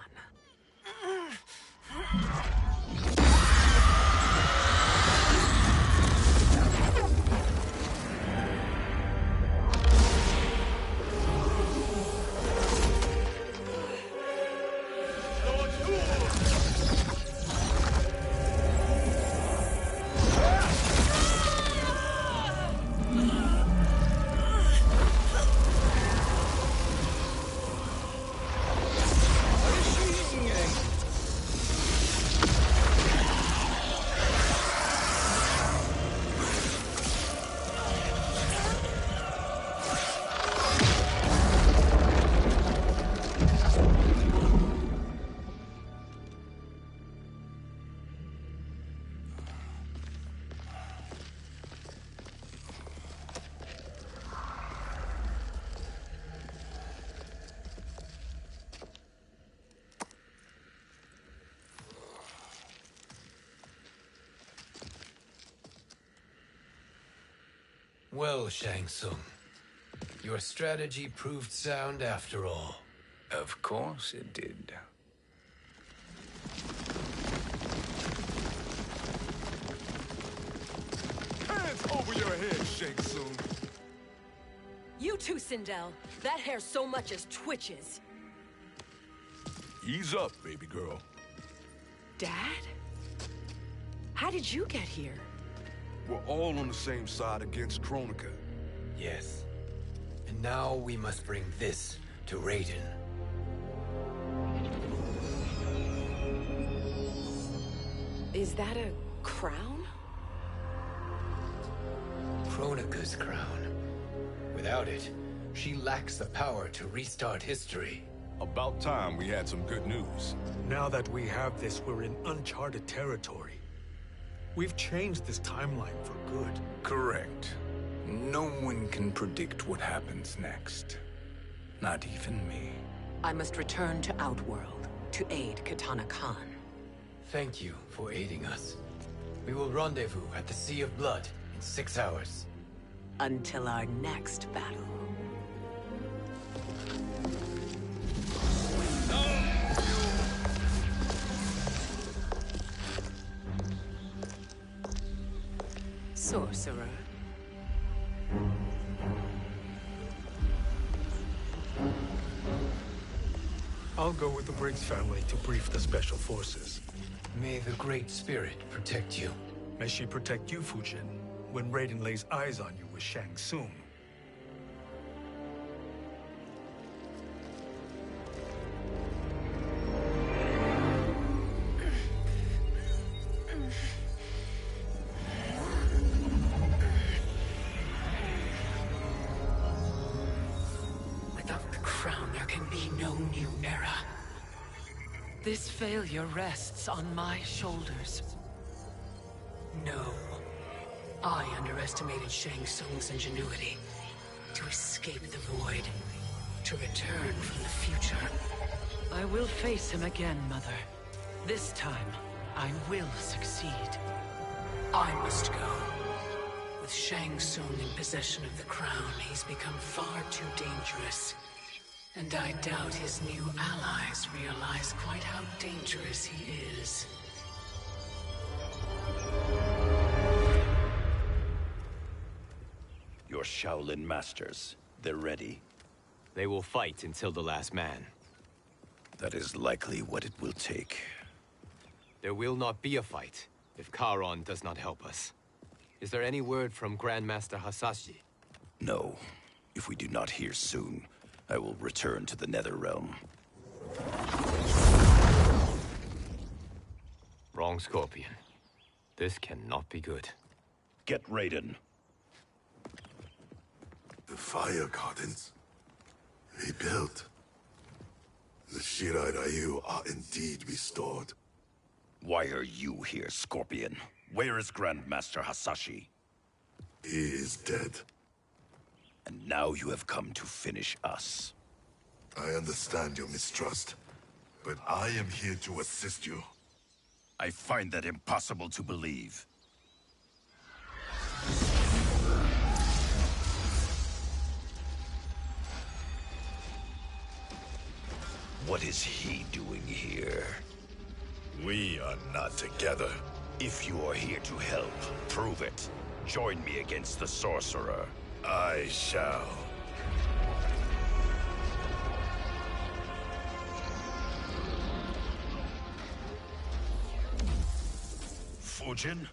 Well, Shang Tsung, your strategy proved sound after all. Of course it did. Hands over your head, Shang Tsung. You too, Sindel. That hair so much as twitches. Ease up, baby girl. Dad? How did you get here? We're all on the same side against Kronika. Yes. And now we must bring this to Raiden. Is that a crown? Kronika's crown. Without it, she lacks the power to restart history. About time we had some good news. Now that we have this, we're in uncharted territory. We've changed this timeline for good. Correct. No one can predict what happens next. Not even me. I must return to Outworld to aid Kitana Khan. Thank you for aiding us. We will rendezvous at the Sea of Blood in 6 hours. Until our next battle. Sorcerer. I'll go with the Briggs family to brief the Special Forces. May the Great Spirit protect you. May she protect you, Fujin, when Raiden lays eyes on you with Shang Tsung. Without the crown, there can be no new era. This failure rests on my shoulders. No. I underestimated Shang Tsung's ingenuity. To escape the void. To return from the future. I will face him again, Mother. This time, I will succeed. I must go. With Shang Tsung in possession of the crown, he's become far too dangerous. And I doubt his new allies realize quite how dangerous he is. Your Shaolin masters, they're ready. They will fight until the last man. That is likely what it will take. There will not be a fight if Charon does not help us. Is there any word from Grandmaster Hasashi? No. If we do not hear soon, I will return to the Netherrealm. Wrong, Scorpion. This cannot be good. Get Raiden. The Fire Gardens. Rebuilt. The Shirai Ryu are indeed restored. Why are you here, Scorpion? Where is Grandmaster Hasashi? He is dead. And now you have come to finish us. I understand your mistrust, but I am here to assist you. I find that impossible to believe. What is he doing here? We are not together. If you are here to help, prove it. Join me against the Sorcerer. I shall. Fujin?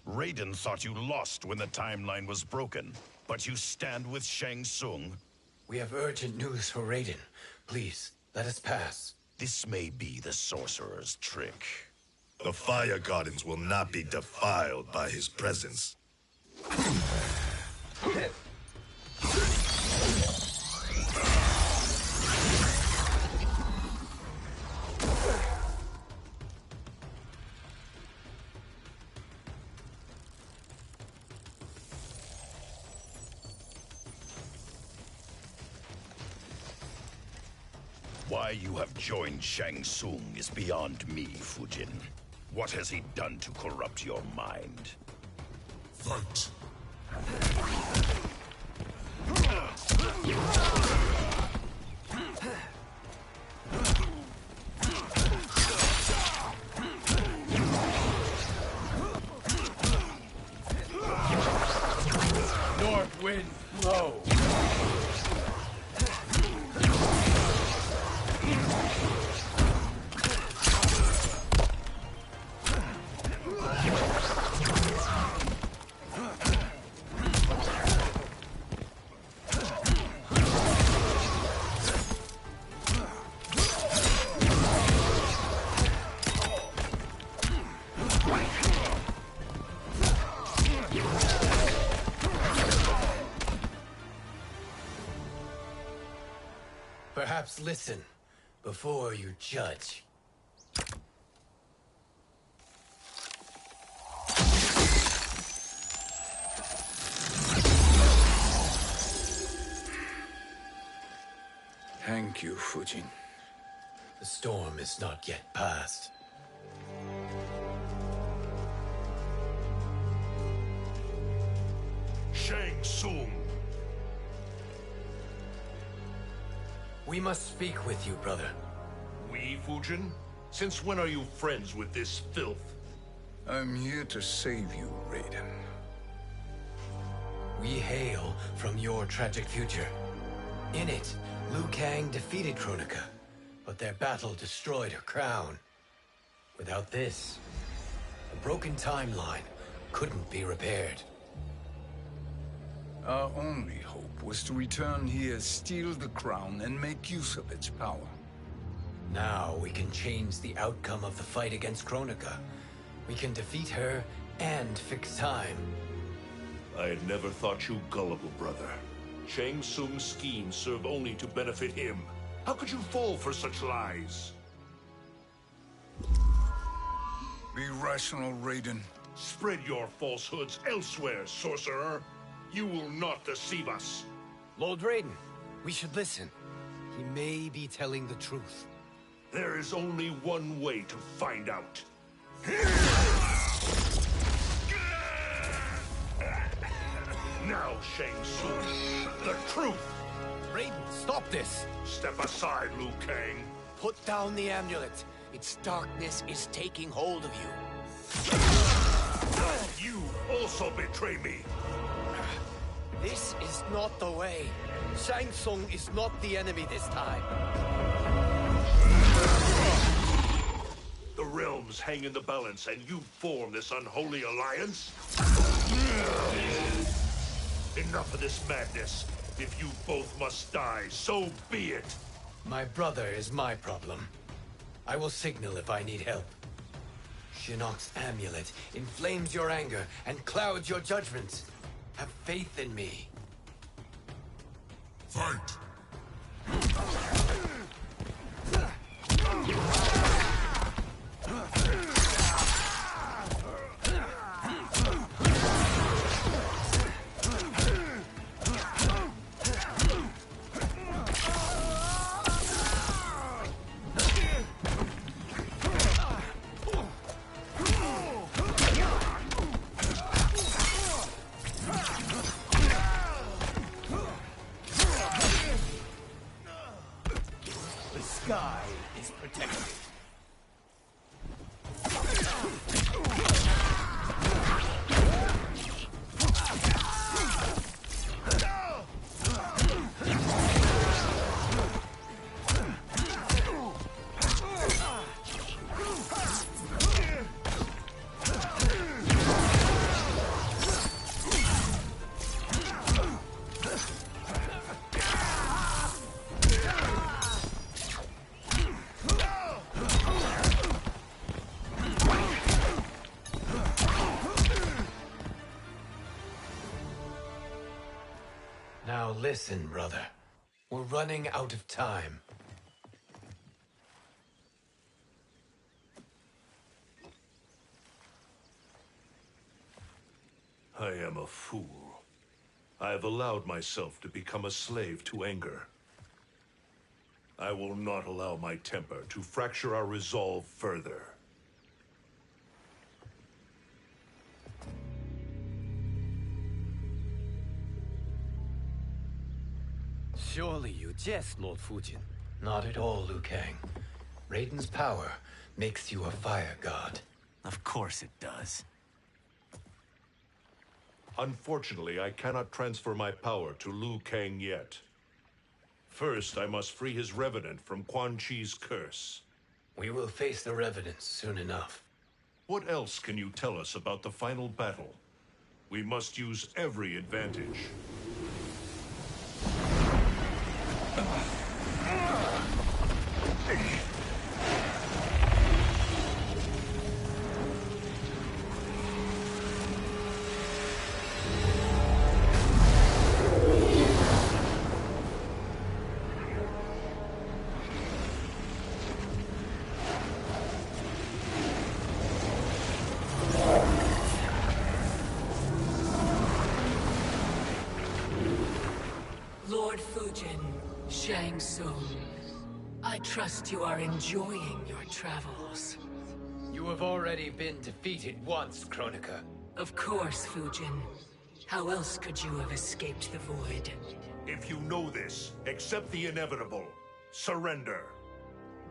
Raiden thought you lost when the timeline was broken, but you stand with Shang Tsung. We have urgent news for Raiden. Please, let us pass. This may be the Sorcerer's trick. The Fire Gardens will not be defiled by his presence. Why you have joined Shang Tsung is beyond me, Fujin. What has he done to corrupt your mind? Fight! North wind, blow! Perhaps listen before you judge. Thank you, Fujin. The storm is not yet past. Shang Tsung! We must speak with you, brother. We, Fujin? Since when are you friends with this filth? I'm here to save you, Raiden. We hail from your tragic future. In it, Liu Kang defeated Kronika, but their battle destroyed her crown. Without this, a broken timeline couldn't be repaired. Our only hope was to return here, steal the crown, and make use of its power. Now we can change the outcome of the fight against Kronika. We can defeat her and fix time. I had never thought you gullible, brother. Shang Tsung's schemes serve only to benefit him. How could you fall for such lies? Be rational, Raiden. Spread your falsehoods elsewhere, sorcerer. You will not deceive us. Lord Raiden, we should listen. He may be telling the truth. There is only one way to find out. Now, Shang Tsung, the truth! Raiden, stop this! Step aside, Liu Kang. Put down the amulet. Its darkness is taking hold of you. You also betray me. This is not the way. Shang Tsung is not the enemy this time. The realms hang in the balance, and you form this unholy alliance? Enough of this madness. If you both must die, so be it. My brother is my problem. I will signal if I need help. Shinnok's amulet inflames your anger and clouds your judgment. Have faith in me. Fight! Sky is protected. Now listen, brother. We're running out of time. I am a fool. I have allowed myself to become a slave to anger. I will not allow my temper to fracture our resolve further. Surely you jest, Lord Fujin. Not at all, Liu Kang. Raiden's power makes you a fire god. Of course it does. Unfortunately, I cannot transfer my power to Liu Kang yet. First, I must free his Revenant from Quan Chi's curse. We will face the Revenants soon enough. What else can you tell us about the final battle? We must use every advantage. Lord Fujin, Shang Tsung, I trust you are enjoying your travels. You have already been defeated once, Kronika. Of course, Fujin. How else could you have escaped the void? If you know this, accept the inevitable. Surrender.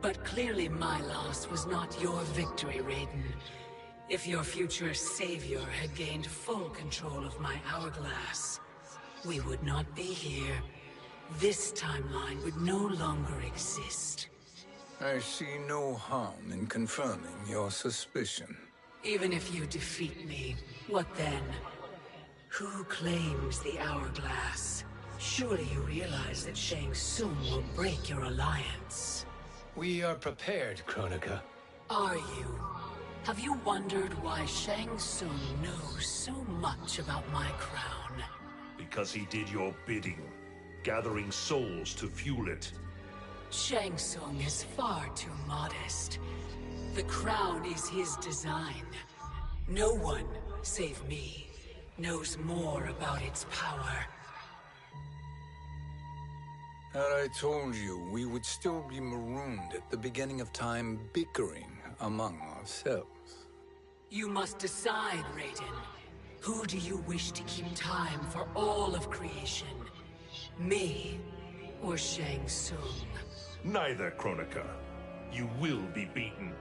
But clearly my loss was not your victory, Raiden. If your future savior had gained full control of my hourglass, we would not be here. This timeline would no longer exist. I see no harm in confirming your suspicion. Even if you defeat me, what then? Who claims the hourglass? Surely you realize that Shang Tsung will break your alliance. We are prepared, Kronika. Are you? Have you wondered why Shang Tsung knows so much about my crown? Because he did your bidding, gathering souls to fuel it. Shang Tsung is far too modest. The crown is his design. No one, save me, knows more about its power. Had I told you, we would still be marooned at the beginning of time, bickering among ourselves. You must decide, Raiden. Who do you wish to keep time for all of creation? Me or Shang Tsung? Neither, Kronika. You will be beaten.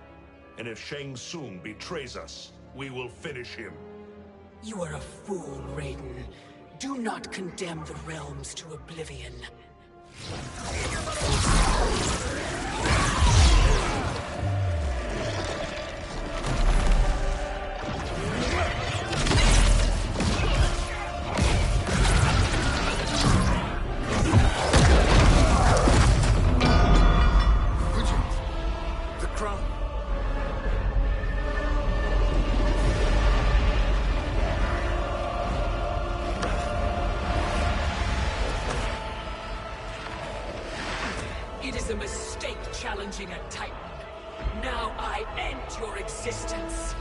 And if Shang Tsung betrays us, we will finish him. You are a fool, Raiden. Do not condemn the realms to oblivion. It is a mistake challenging a Titan. Now I end your existence.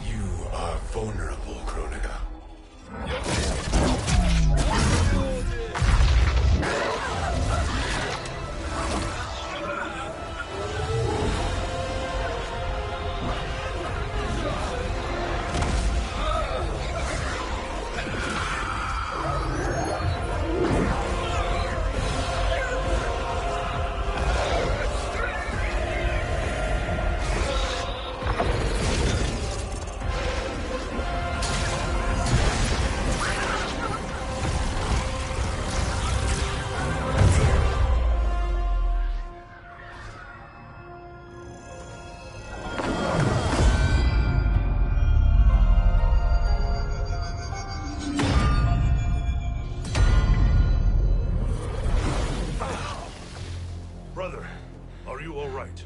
You are vulnerable, Kronika. Brother, are you all right?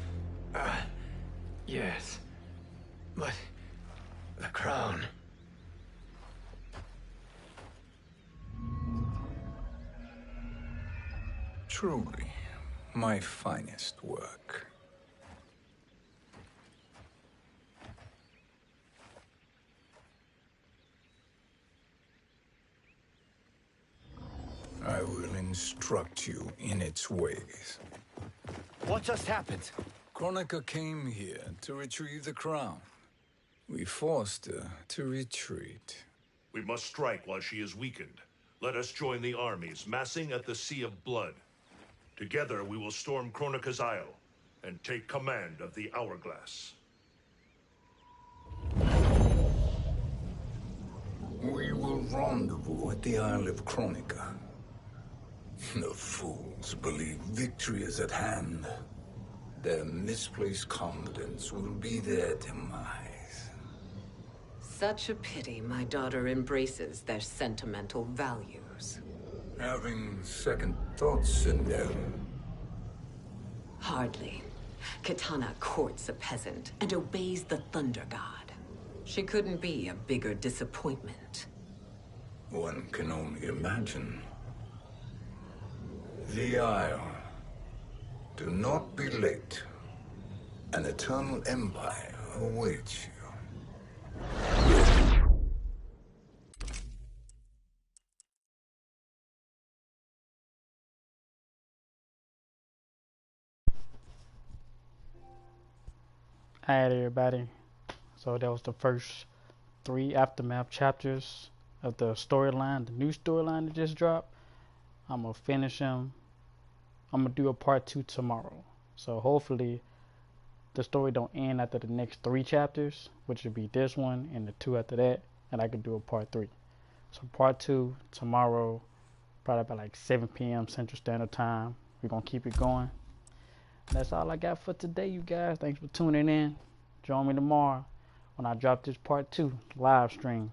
Yes. But the crown. Truly, my finest work. I will instruct you in its ways. What just happened? Kronika came here to retrieve the crown. We forced her to retreat. We must strike while she is weakened. Let us join the armies, massing at the Sea of Blood. Together we will storm Kronika's Isle and take command of the Hourglass. We will rendezvous at the Isle of Kronika. The fools believe victory is at hand. Their misplaced confidence will be their demise. Such a pity my daughter embraces their sentimental values. Having second thoughts, Sindel? Hardly. Kitana courts a peasant and obeys the Thunder God. She couldn't be a bigger disappointment. One can only imagine. The Isle. Do not be late. An eternal empire awaits you. Alright, everybody. So that was the first 3 Aftermath chapters of the storyline, the new storyline that just dropped. I'm gonna finish them. I'm gonna do a part 2 tomorrow. So hopefully the story don't end after the next 3 chapters, which would be this one and the 2 after that, and I could do a part 3. So part 2 tomorrow, probably about like 7 p.m. Central Standard Time. We're gonna keep it going. That's all I got for today, you guys. Thanks for tuning in. Join me tomorrow when I drop this part 2 live stream.